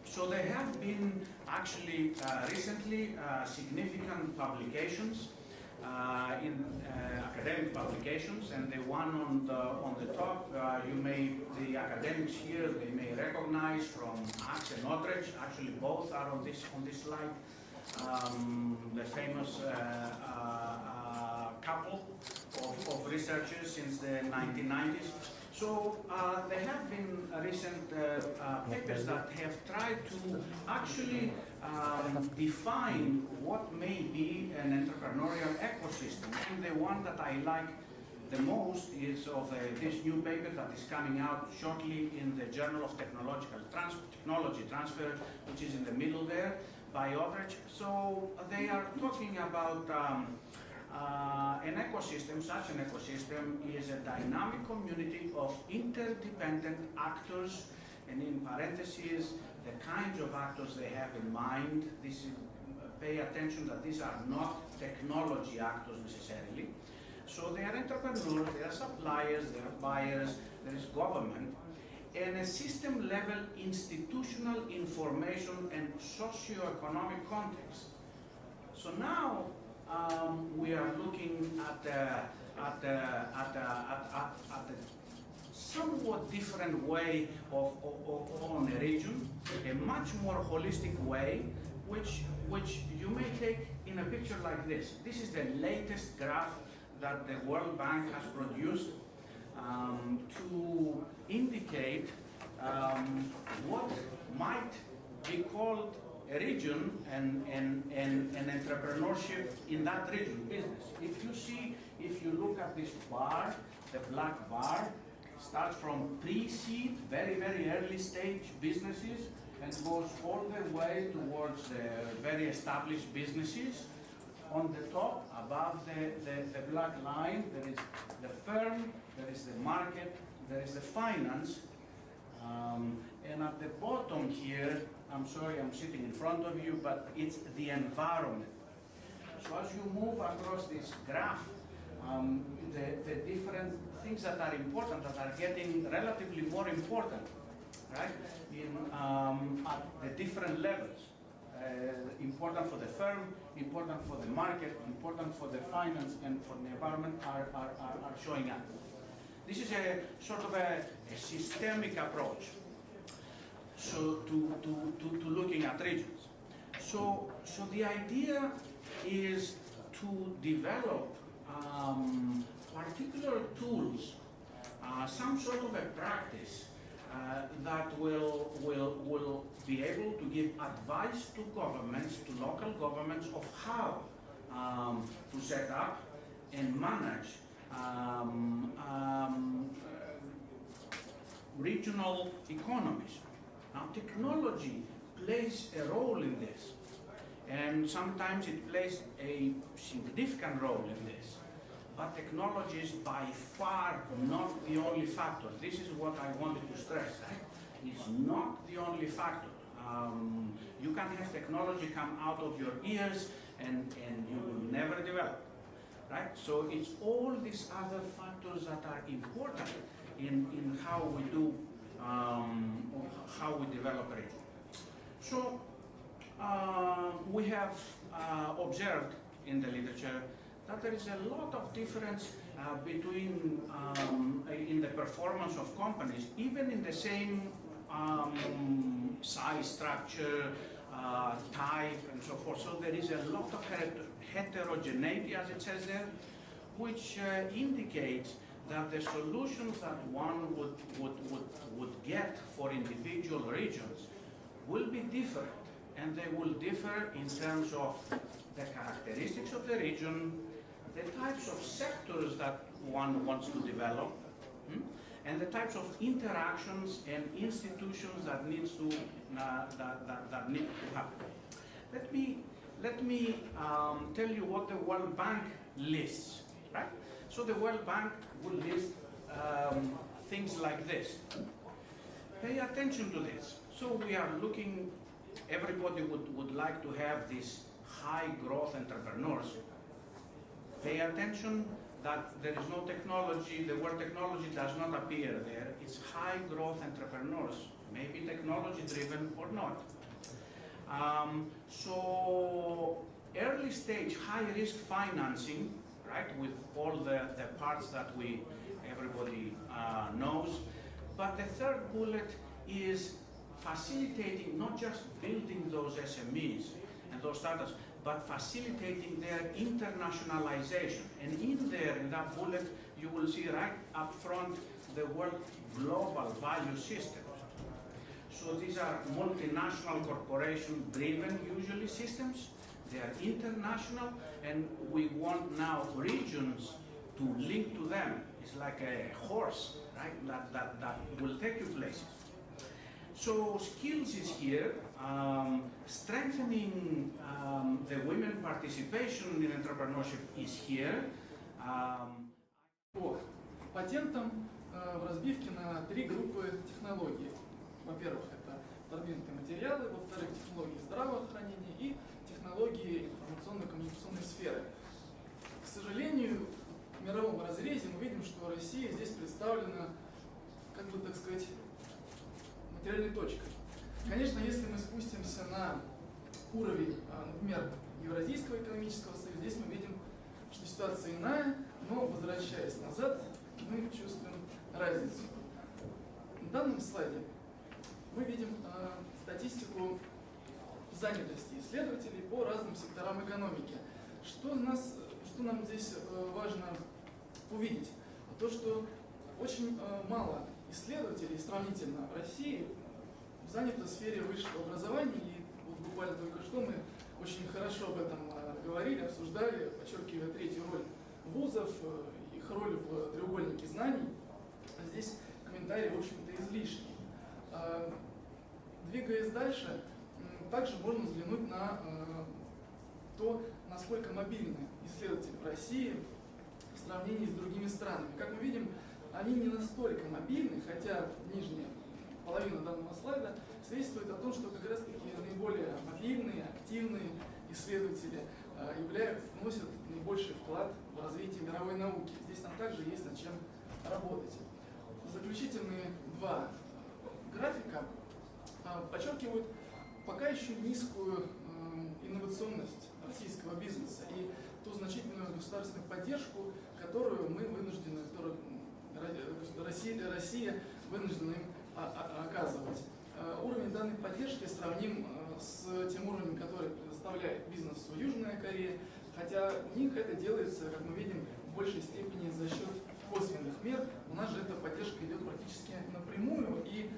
So there have been actually recently significant publications in academic publications, and the one on the top, the academics here, they may recognize from Axe and Otteridge. Actually, both are on this slide. The famous couple of researchers since the 1990s. So there have been recent papers that have tried to actually define what may be an entrepreneurial ecosystem. And the one that I like the most is of this new paper that is coming out shortly in the Journal of Technology Transfer, which is in the middle there, by Otteridge. So they are talking about an ecosystem, such an ecosystem, is a dynamic community of interdependent actors, and in parentheses, the kinds of actors they have in mind. This is, pay attention that these are not technology actors necessarily. So they are entrepreneurs, they are suppliers, they are buyers, there is government, and a system-level institutional information and socio-economic context. So now we are looking at a somewhat different way on a region, a much more holistic way, which you may take in a picture like this. This is the latest graph that the World Bank has produced to indicate what might be called a region and entrepreneurship in that region, business. If you look at this bar, the black bar, starts from pre-seed, very, very early stage businesses, and goes all the way towards the very established businesses. On the top, above the black line, there is the firm, there is the market, there is the finance, and at the bottom here, I'm sorry I'm sitting in front of you, but it's the environment. So as you move across this graph, the different things that are important, that are getting relatively more important, right, at the different levels. Important for the firm, important for the market, important for the finance, and for the environment are showing up. This is a sort of a systemic approach so to looking at regions. So the idea is to develop particular tools, some sort of a practice that will be able to give advice to governments, to local governments, of how to set up and manage regional economies. Now, technology plays a role in this, and sometimes it plays a significant role in this. But technology is by far not the only factor. This is what I wanted to stress. It's not the only factor. You can have technology come out of your ears and you will never develop. Right? So it's all these other factors that are important in how we do, how we develop a region. So we have observed in the literature that there is a lot of difference between in the performance of companies, even in the same size, structure, type, and so forth. So there is a lot of heterogeneity, as it says there, which indicates that the solutions that one would get for individual regions will be different, and they will differ in terms of the characteristics of the region, the types of sectors that one wants to develop, and the types of interactions and institutions that needs to that need to happen. Let me tell you what the World Bank lists. Right? So the World Bank will list things like this. Pay attention to this. So we are looking. Everybody would like to have these high growth entrepreneurs. Pay attention that there is no technology, the word technology does not appear there. It's high growth entrepreneurs, maybe technology driven or not. So early stage high risk financing, right, with all the parts that everybody knows. But the third bullet is facilitating, not just building those SMEs and those startups, but facilitating their internationalization. And in there, in that bullet, you will see right up front the word global value systems. So these are multinational corporation-driven, usually, systems. They are international, and we want now regions to link to them. It's like a horse, right, that will take you places. So skills is here, strengthening the women participation in entrepreneurship is here. По патентам в разбивке на 3 группы технологий. Во-первых, это продвинутые материалы, во-вторых, технологии здравоохранения и технологии информационно-коммуникационной сферы. К сожалению, в мировом разрезе мы видим, что Россия здесь представлена, как бы так сказать, материальной точкой. Конечно, если мы спустимся на уровень, например, Евразийского экономического союза, здесь мы видим, что ситуация иная, но, возвращаясь назад, мы чувствуем разницу. На данном слайде мы видим статистику занятости исследователей по разным секторам экономики. Что нам здесь важно увидеть? То, что очень мало исследователей сравнительно в России занято в сфере высшего образования, и вот буквально только что мы очень хорошо об этом говорили, обсуждали, подчеркивая третью роль вузов, их роль в треугольнике знаний. Здесь комментарии, в общем-то, излишни. Двигаясь дальше, также можно взглянуть на то, насколько мобильны исследователи в России в сравнении с другими странами. Как мы видим, они не настолько мобильны, хотя нижняя половина данного слайда свидетельствует о том, что как раз таки наиболее мобильные, активные исследователи вносят наибольший вклад в развитие мировой науки. Здесь нам также есть над чем работать. Заключительные 2 графика подчеркивают пока еще низкую инновационность российского бизнеса и ту значительную государственную поддержку, которую Россия вынуждена им оказывать. Уровень данной поддержки сравним с тем уровнем, который предоставляет бизнесу Южная Корея, хотя у них это делается, как мы видим, в большей степени за счет косвенных мер. У нас же эта поддержка идет практически напрямую, и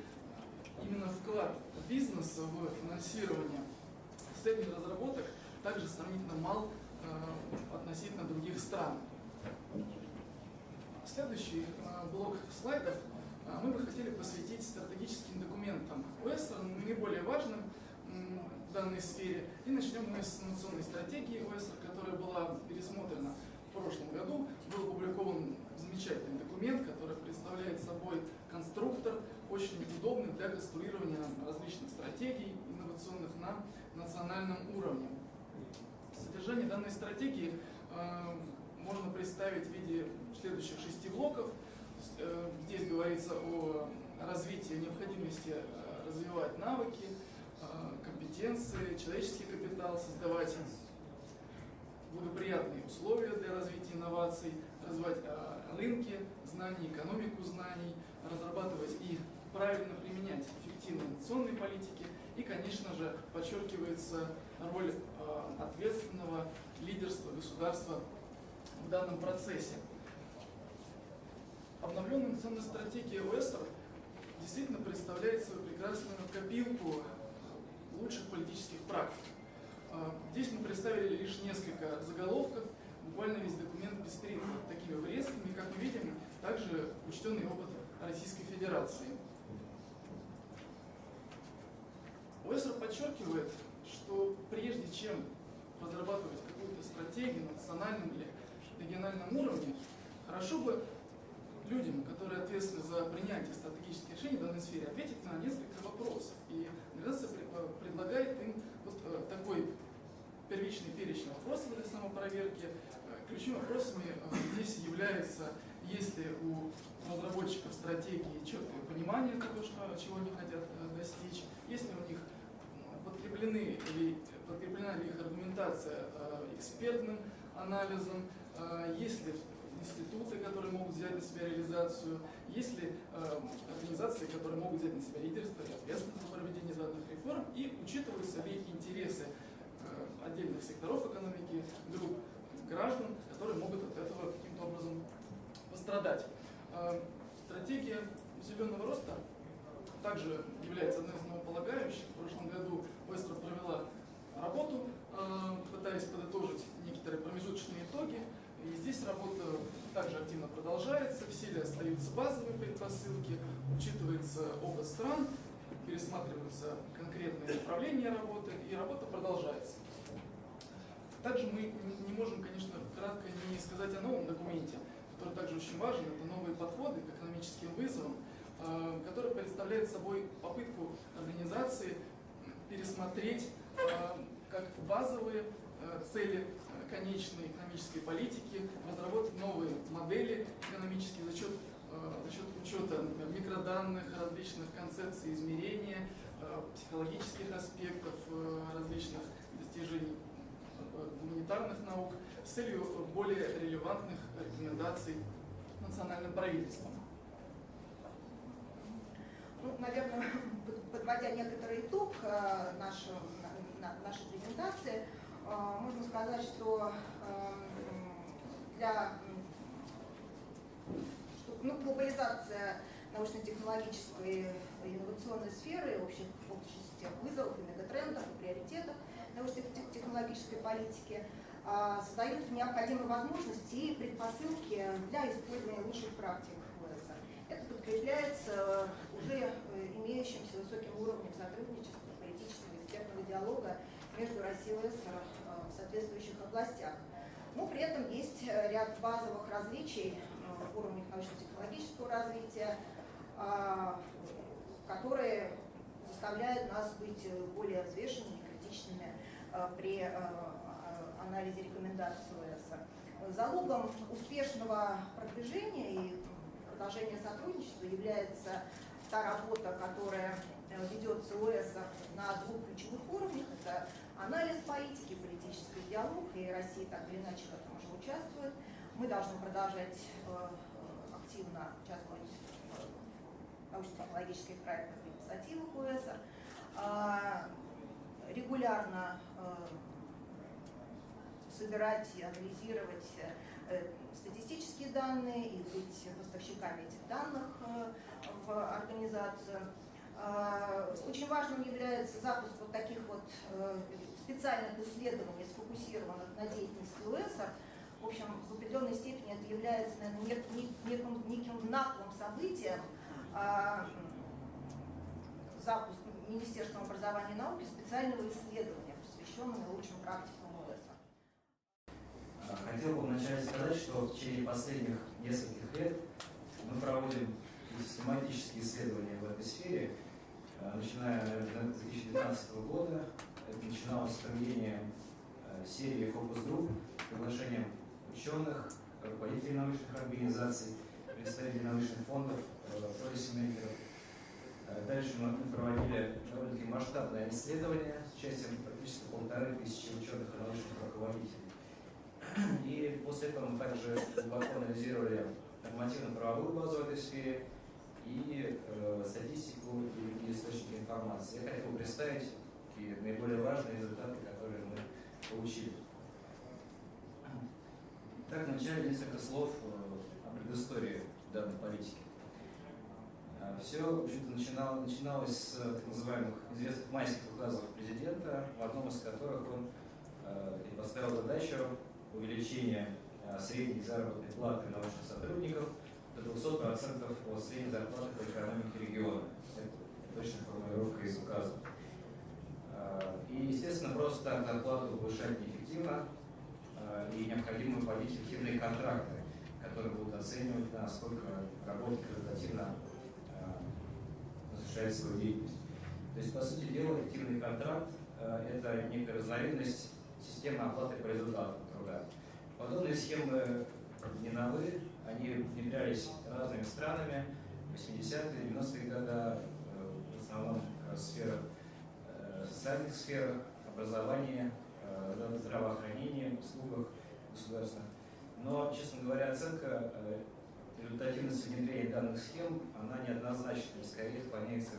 именно вклад бизнеса в финансирование исследований и разработок также сравнительно мал относительно других стран. Следующий блок слайдов мы бы хотели посвятить стратегическим документам ОЭСР, наиболее важным в данной сфере. И начнем мы с инновационной стратегии ОЭСР, которая была пересмотрена в прошлом году. Был опубликован замечательный документ, который представляет собой конструктор, очень удобный для конструирования различных стратегий инновационных на национальном уровне. Содержание данной стратегии можно представить в виде следующих 6 блоков. Здесь говорится о развитии, необходимости развивать навыки, компетенции, человеческий капитал, создавать благоприятные условия для развития инноваций, развивать рынки знаний, экономику знаний, разрабатывать и правильно применять эффективные инновационные политики. И, конечно же, подчеркивается роль ответственного лидерства государства в данном процессе. Обновленная инновационная стратегия ОЭСР действительно представляет свою прекрасную копилку лучших политических практик. Здесь мы представили лишь несколько заголовков, буквально весь документ пестрит такими врезками, как мы видим, также учтенный опыт Российской Федерации. ОЭСР подчеркивает, что прежде чем разрабатывать какую-то стратегию на национальном или региональном уровне, хорошо бы людям, которые ответственны за принятие стратегических решений в данной сфере, ответить на несколько вопросов. И организация предлагает им вот такой первичный перечень вопросов для самопроверки. Ключевыми вопросами здесь является, есть ли у разработчиков стратегии четкое понимание того, чего они хотят достичь, есть ли у них подкреплена ли их аргументация экспертным анализом, есть ли институты, которые могут взять на себя реализацию, есть ли организации, которые могут взять на себя лидерство и ответственность за проведение данных реформ, и учитываются ли интересы отдельных секторов экономики, групп граждан, которые могут от этого каким-то образом пострадать. Стратегия зеленого роста также является одной из основополагающих. В прошлом году ОЭСР провела работу, пытаясь подытожить некоторые промежуточные итоги. И здесь работа также активно продолжается, в силе остаются базовые предпосылки, учитывается опыт стран, пересматриваются конкретные направления работы, и работа продолжается. Также мы не можем, конечно, кратко не сказать о новом документе, который также очень важен. Это новые подходы к экономическим вызовам, который представляет собой попытку организации пересмотреть как базовые цели конечной экономической политики, разработать новые модели экономические за счет учета, например, микроданных, различных концепций измерения, психологических аспектов, различных достижений гуманитарных наук с целью более релевантных рекомендаций национальным правительствам. Ну, наверное, подводя некоторый итог нашей презентации, можно сказать, что глобализация научно-технологической и инновационной сферы, общих вызовов и мегатрендов, и приоритетов научно-технологической политики создают необходимые возможности и предпосылки для использования лучших практик ОСР. Это подкрепляется уже имеющимся высоким уровнем сотрудничества, политического и экспертного диалога между Россией и ОСР в соответствующих областях. Но при этом есть ряд базовых различий в уровнях научно-технологического развития, которые заставляют нас быть более взвешенными, критичными при анализе рекомендаций ОСР. Залогом успешного продвижения и продолжения сотрудничества является та работа, которая ведется ОСР на двух ключевых уровнях. Это анализ политики, политический диалог, и Россия так или иначе в этом уже участвует. Мы должны продолжать активно участвовать в научно-технологических проектах и инициативах ОСР, регулярно собирать и анализировать статистические данные и быть поставщиками этих данных в организацию. Очень важным является запуск вот таких вот специальных исследований, сфокусированных на деятельности ОСР. В общем, в определенной степени это является, наверное, неким знаковым событием запуск Министерством образования и науки специального исследования, посвященного лучшим практикам ОСР. Хотел бы вначале сказать, что в течение последних нескольких лет мы проводим систематические исследования в этой сфере, начиная, наверное, с 2012 года. Это начиналось с проведения серии фокус-групп с приглашением ученых, руководителей научных организаций, представителей научных фондов, полисмейкеров. Дальше мы проводили довольно-таки масштабное исследование с участием практически 1500 ученых и научных руководителей. И после этого мы также глубоко анализировали нормативно-правовую базу в этой сфере и статистику и другие источники информации. Я хотел бы представить такие наиболее важные результаты, которые мы получили. Так, вначале несколько слов о предыстории данной политики. Все, в общем-то, начиналось с так называемых известных майских указов президента, в одном из которых он поставил задачу увеличения средней заработной платы научных сотрудников до 200% от средней зарплаты по экономике региона. Это точная формулировка из указа. И, естественно, просто так зарплату повышать неэффективно, и необходимы вводить эффективные контракты, которые будут оценивать, насколько работник результативно осуществляет свою деятельность. То есть, по сути дела, эффективный контракт – это некая разновидность системы оплаты по результатам труда. Подобные схемы не новые, они внедрялись разными странами в 80-е, 90-е годы, в основном в сферах, социальных сферах, образования, здравоохранения, услугах государственных. Но, честно говоря, оценка результативности внедрения данных схем, она неоднозначна, и скорее склоняется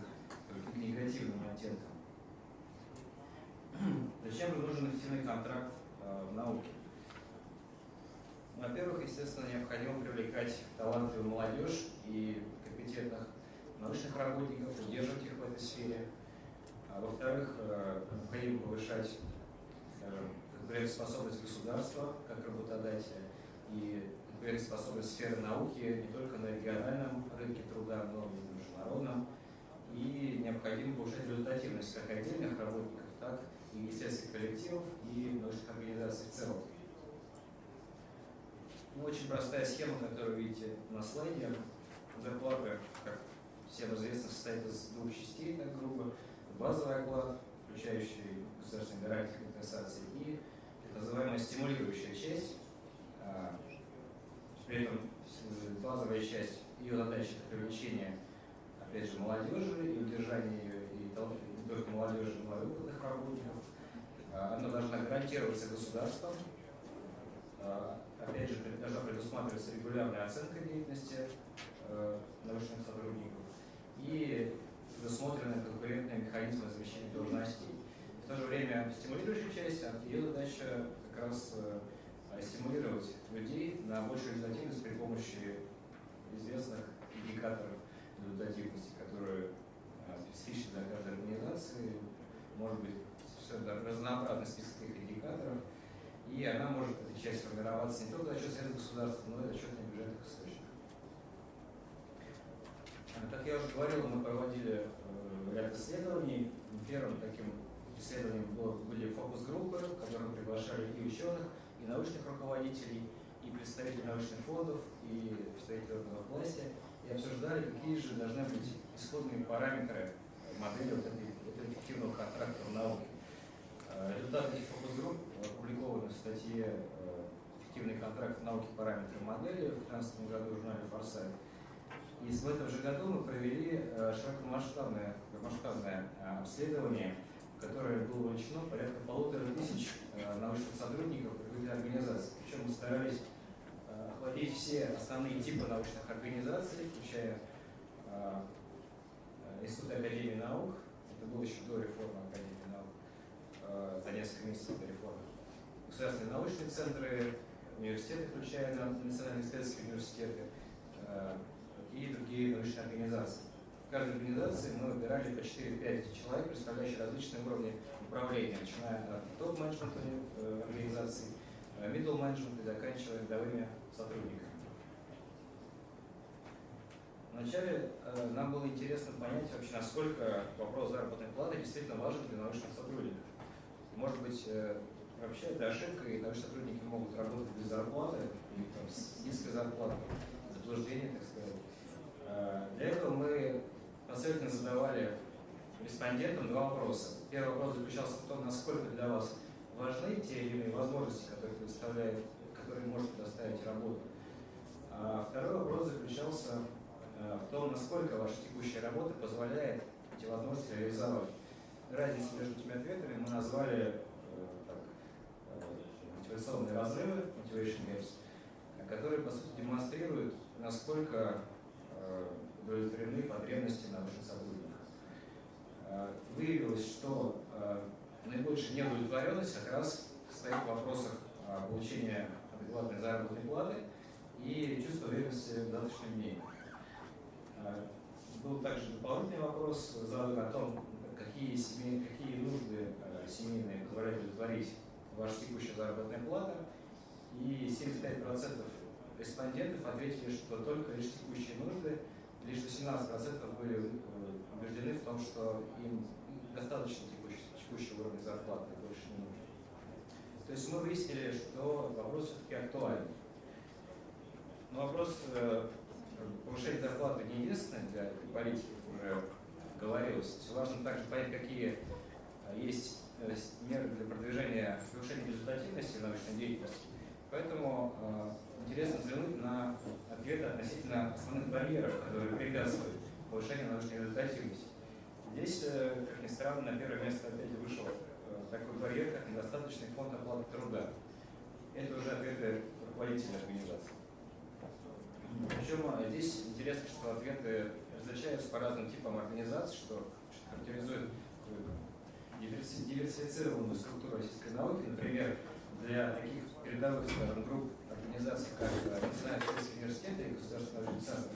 к негативным оттенкам. Зачем же нужен эффективный контракт в науке? Во-первых, естественно, необходимо привлекать талантливую молодежь и компетентных научных работников, удерживать их в этой сфере. Во-вторых, необходимо повышать, скажем, конкурентоспособность государства как работодателя и конкурентоспособность сферы науки не только на региональном рынке труда, но и на международном. и необходимо повышать результативность как отдельных работников, так и исследовательских коллективов и научных организаций в целом. Ну, очень простая схема, которую вы видите на слайде. Зарплата, как всем известно, состоит из двух частей, так грубо. Базовый оклад, включающий государственные гарантии компенсации, и так называемая стимулирующая часть. При этом базовая часть, ее задача – привлечение, опять же, молодежи и удержание ее, и не только молодежи, но и опытных работников. Она должна гарантироваться государством. Опять же, должна предусматриваться регулярная оценка деятельности научных сотрудников и предусмотрены конкурентные механизмы замещения должностей. В то же время стимулирующая часть, ее задача как раз стимулировать людей на большую результативность при помощи известных индикаторов результативности, которые специфичны для каждой организации. Может быть, разнообразный список их индикаторов, и она может, эта часть, формироваться не только за счет средств государства, но и за счет бюджетных источников. Как я уже говорил, мы проводили ряд исследований. Первым таким исследованием были фокус-группы, в которые приглашали и ученых, и научных руководителей, и представителей научных фондов, и представителей органов власти, и обсуждали, какие же должны быть исходные параметры модели вот этого эффективного контракта в науке. Результаты этих фокус-групп опубликованы в статье «Эффективный контракт в науке. Параметры модели» в 2015 году в журнале «Форсайт». И в этом же году мы провели широкомасштабное обследование, в которое было вовлечено порядка 1500 научных сотрудников и организаций. Причем мы старались охватить все основные типы научных организаций, включая Институт Академии наук. Это было еще до реформы Академии наук, за несколько месяцев до реформы. Государственные научные центры, университеты, включая национальные исследовательские университеты, и другие научные организации. В каждой организации мы выбирали по 4-5 человек, представляющих различные уровни управления, начиная от топ-менеджмента организаций, middle management и заканчивая рядовыми сотрудниками. Вначале нам было интересно понять вообще, насколько вопрос заработной платы действительно важен для научных сотрудников. Может быть, вообще это ошибка, и научные сотрудники могут работать без зарплаты, или там, с низкой зарплатой, заблуждение, так сказать. Для этого мы последовательно задавали респондентам два вопроса. Первый вопрос заключался в том, насколько для вас важны те или иные возможности, которые может предоставить работа. А второй вопрос заключался в том, насколько ваша текущая работа позволяет эти возможности реализовать. Разницу между этими ответами мы назвали мотивационные разрывы, motivation gaps, которые, по сути, демонстрируют, насколько удовлетворены потребности научных сотрудников. Выявилось, что наибольшая неудовлетворенность как раз стоит в вопросах получения адекватной заработной платы и чувства уверенности в завтрашнем дне. Был также дополнительный вопрос задан о том, какие нужды семейные позволяют удовлетворить ваша текущая заработная плата. И 75% респондентов ответили, что только лишь текущие нужды, лишь 18% были убеждены в том, что им достаточно текущего уровня зарплаты, больше не нужно. То есть мы выяснили, что вопрос все-таки актуален. Но вопрос повышения зарплаты не единственный для политиков, уже говорилось. Важно также понять, какие есть меры для продвижения повышения результативности научной деятельности. Поэтому интересно взглянуть на ответы относительно основных барьеров, которые препятствуют повышению научной результативности. Здесь, как ни странно, на первое место опять вышел такой барьер, как недостаточный фонд оплаты труда. Это уже ответы руководителей организации. Причем здесь интересно, что ответы различаются по разным типам организаций, что характеризует диверсифицированную структуру российской науки. Например, для таких передовых групп организаций, как Национальный исследовательский университет и Государственный научный центр,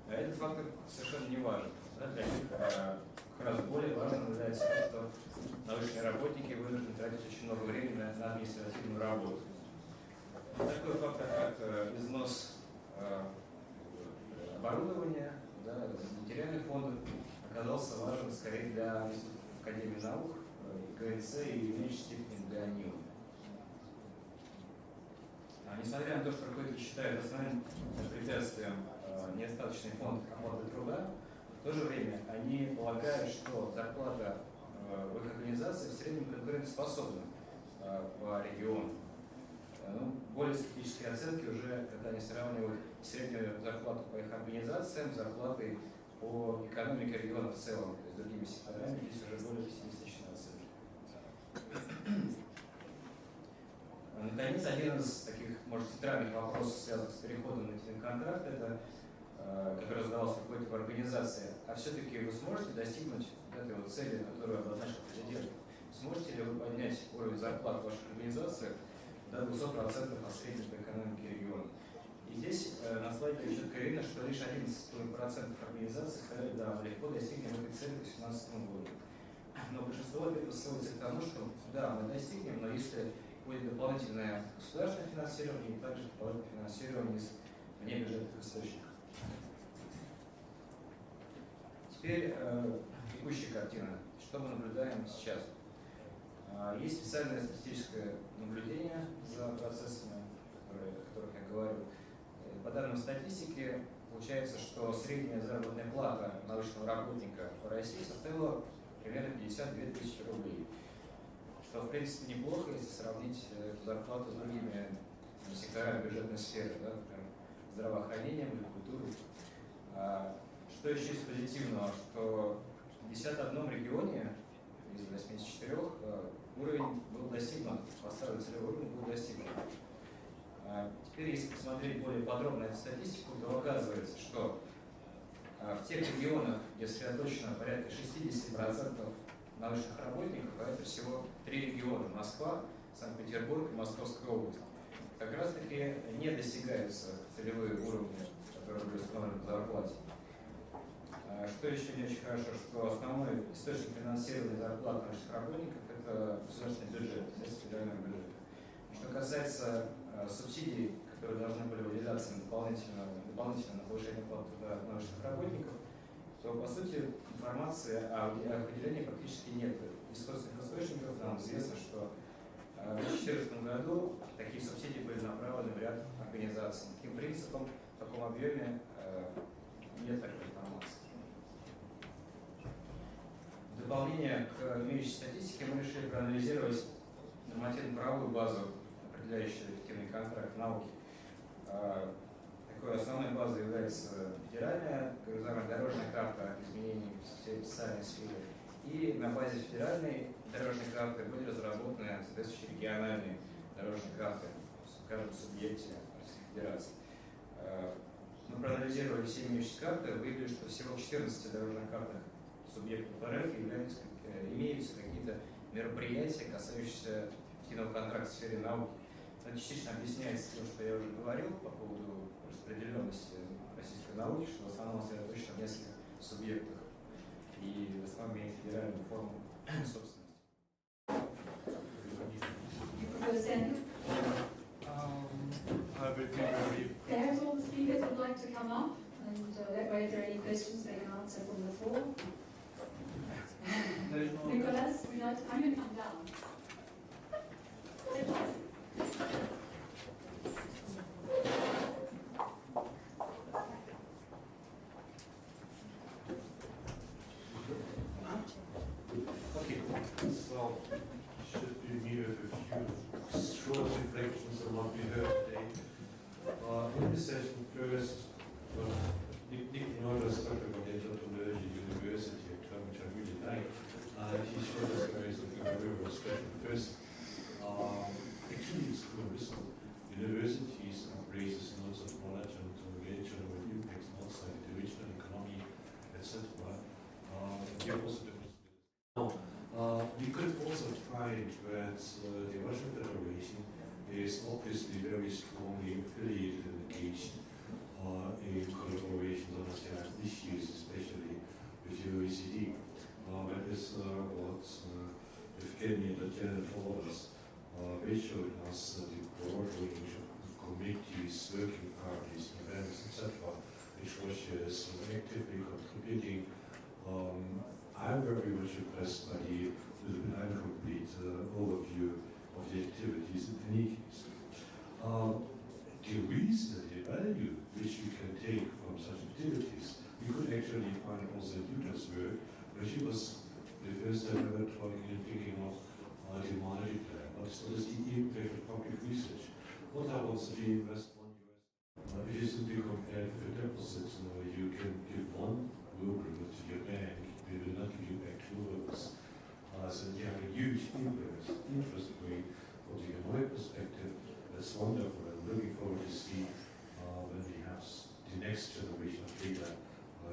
этот фактор совершенно не важен. Для них как раз более важным является то, что научные работники вынуждены тратить очень много времени на административную работу. Такой фактор, как износ оборудования, материальных фондов, оказался важен скорее для Академии наук, ГНЦ и в меньшей степени для НИУ. Несмотря на то, что руководители считают основным препятствием недостаточный фонд оплаты труда, в то же время они полагают, что зарплата в их организации в среднем конкурентоспособна по региону. Более скептические оценки уже, когда они сравнивают среднюю зарплату по их организациям с зарплатой по экономике региона в целом, то есть другими секторами, здесь уже более пессимистичные оценки. Наконец, один из таких, может, центральных вопросов, связанных с переходом на контракт, это, который задавался какой-то организации, а все-таки вы сможете достигнуть этой вот цели, которую обозначил президент? Сможете ли вы поднять уровень зарплат в ваших организациях до 200% от средней по экономике региона? И здесь на слайде четко видно, что лишь 11% организаций сказали, да, мы легко достигнем этой цели к 2018 году. Но большинство ответов сводится к тому, что да, мы достигнем, но если будет дополнительное государственное финансирование и также дополнительное финансирование из внебюджетных источников. Теперь текущая картина. Что мы наблюдаем сейчас? Есть специальное статистическое наблюдение за процессами, о которых я говорю. По данным статистики, получается, что средняя заработная плата научного работника по России составила примерно 52 тысячи рублей. Что, в принципе, неплохо, если сравнить эту зарплату с другими секторами бюджетной сферы, да, например, здравоохранением или культурой. Что еще из позитивного, что в 51 регионе из 84 уровень был достигнут, поставленный целевой уровень был достигнут. Теперь, если посмотреть более подробно эту статистику, то оказывается, что в тех регионах, где сосредоточено порядка 60% научных работников, а это всего 3 региона – Москва, Санкт-Петербург и Московская область, как раз таки не достигаются целевые уровни, которые были установлены по зарплате. Что еще не очень хорошо, что основной источник финансирования зарплат наших работников – это государственный бюджет, федеральный бюджет. Что касается субсидий, которые должны были выделяться дополнительно на повышение плат научных работников, то, по сути, информации о выделении практически нет. Из собственных источников нам известно, что в 2014 году такие субсидии были направлены в ряд организаций. Таким принципом, в таком объеме нет такой информации. В дополнение к имеющейся статистике мы решили проанализировать нормативно-правовую базу, определяющую эффективный контракт в науке. Такой основной базой является федеральная дорожная карта изменений в социальной сфере. И на базе федеральной дорожной карты были разработаны соответствующие региональные дорожные карты в каждом субъекте Российской Федерации. Мы проанализировали все имеющиеся карты, выявили, что всего в 14 дорожных картах субъектов РФ имеются какие-то мероприятия, касающиеся эффективного контракта в сфере науки. Это частично объясняется тем, что я уже говорил по поводу распределенности российской науки, что в основном сосредоточено в нескольких субъектах и в основном имеет федеральную форму собственности. Perhaps all the speakers would like to come up, and that way if there are any questions they can answer from the floor. Nicholas, would you like to come in? Come down. Okay, so should we meet with a few short reflections on what we heard today? In this session first, Nick Norris talked about the Technology University, a term which I really like. He showed us guys a very special person. Actually, it's wisdom. Universities embraces lots of knowledge and religion with impacts outside the regional economy, etc. We could also find that the Russian Federation is obviously very strongly affiliated and engaged in collaboration on national issues, especially with the OECD. That is what Evgeny and Tatjana told us. They showed us the broad range of committees, working parties, events, etc., which Russia is actively contributing I'm very much impressed by the incomplete overview of the activities in any case. The reason, the value which we can take from such activities, we could actually find also in Judith's work, where she was the first time ever talking and thinking of the monetary plan. What is the impact of public research? What are also the invest $1 US? It is simply compared with the deposits. You can give $1 to your bank, they will not give you back €2. So you have a huge interest rate from the economic perspective. That's wonderful. I'm looking forward to see when we have the next generation of data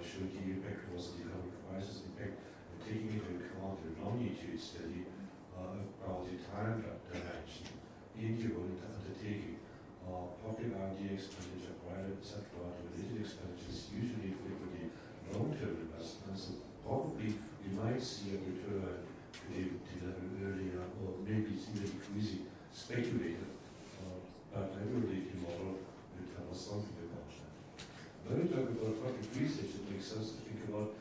showing the impact also the economic crisis impact, and taking into account the longitude study about the time dimension in the undertaking. Public R&D expenditure, private, etc., related expenditures usually frequently long-term investments. So probably we might see a return to the level earlier, or maybe it's even decreasing, speculative. But I do believe the model will tell us something about that. When we talk about public research, it makes sense to think about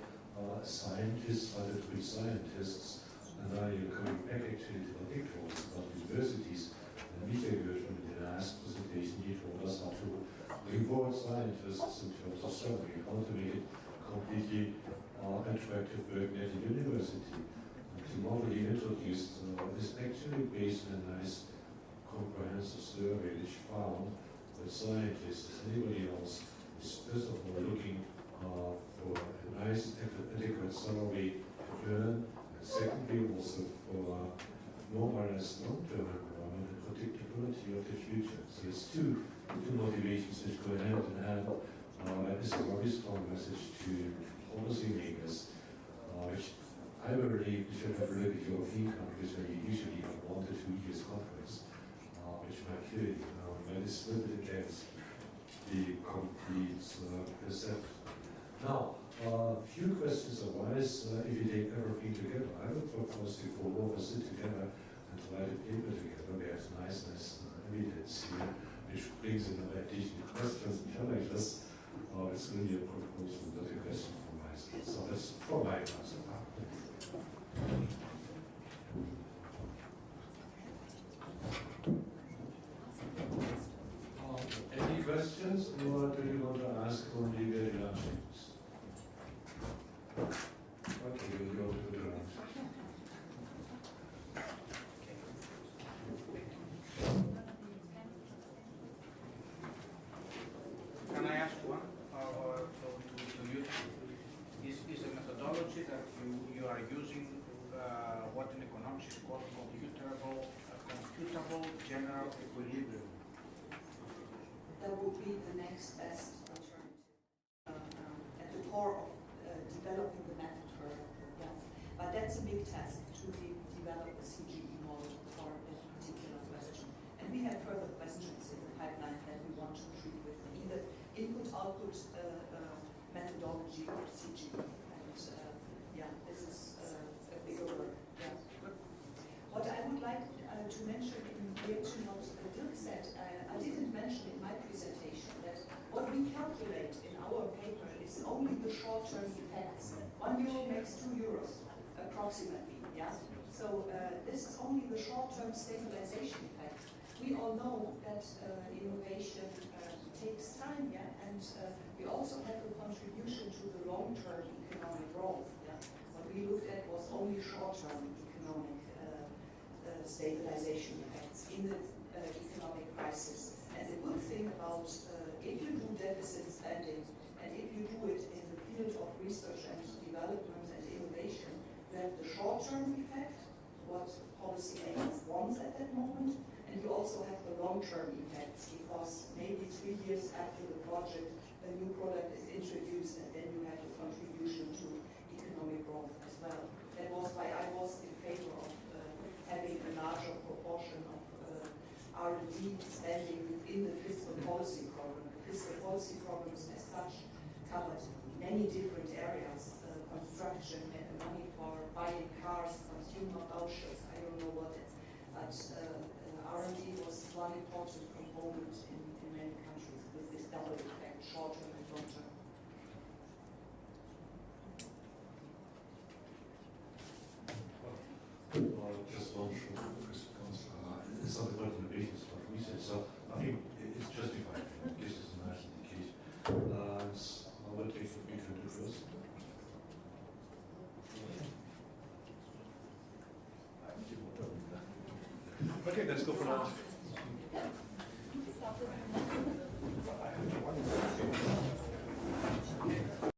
scientists, scientific scientists, and now you're coming back actually to the pictures about universities. And Michael in the last presentation, he told us how to reward scientists in terms of salary, how to make it completely attractive work at the university. And the model he introduced is actually based on a nice comprehensive survey which found that scientists, as anybody else, is first of all looking for a nice, adequate salary to earn, and secondly also for more or less long-term environment and predictability of the future. So it's two motivations which go hand in hand. It's a very strong message to policymakers, which I believe we should have a look at European countries where you usually have 1 to 2 years contracts, which might clearly that is a little bit against the complete perception. Now, a few questions arise if you take everything together. I would propose to all of us sit together and write a paper together. We have nice evidence here, which brings in additional questions and challenges. It's really a proposal, not a question from my side. So that's for my answer. Any questions, or do you want to ask only very large things? Okay, we'll go to the round. Can I ask one, or to you? Is a methodology that you are using what in economics is called computable general equilibrium? That would be the next best alternative at the core of developing the method further. Yeah. But that's a big task to develop a CGE model for a particular question. And we have further questions in the pipeline that we want to treat with either input-output methodology or CGE. And yeah, this is a bigger work. Yeah. What I would like to mention in reaction to what Dirk said, I didn't mention in my presentation that what we calculate in our paper is only the short-term effects. €1 makes €2, approximately. Yeah. So this is only the short-term stabilization effect. We all know that innovation takes time, yeah, and we also have a contribution to the long-term economic growth. Yeah. What we looked at was only short-term economic stabilization effects in the economic crisis. And the good thing about if you do deficit spending and if you do it in the field of research and development and innovation, you have the short-term effect, what policymakers want at that moment, and you also have the long-term effects because maybe 3 years after the project, a new product is introduced and then you have a contribution to economic growth as well. That was why I was in favor of having a larger proportion of R&D spending within the fiscal policy program. The fiscal policy programs as such covered many different areas, construction, money for buying cars, consumer vouchers, I don't know what, but R&D was one important component in many countries with this double effect, short-term and long-term. just one short because it's not about innovations but research. So I think it's justified. It gives us a nice indication. I will take the picture to first. Okay, let's go for lunch.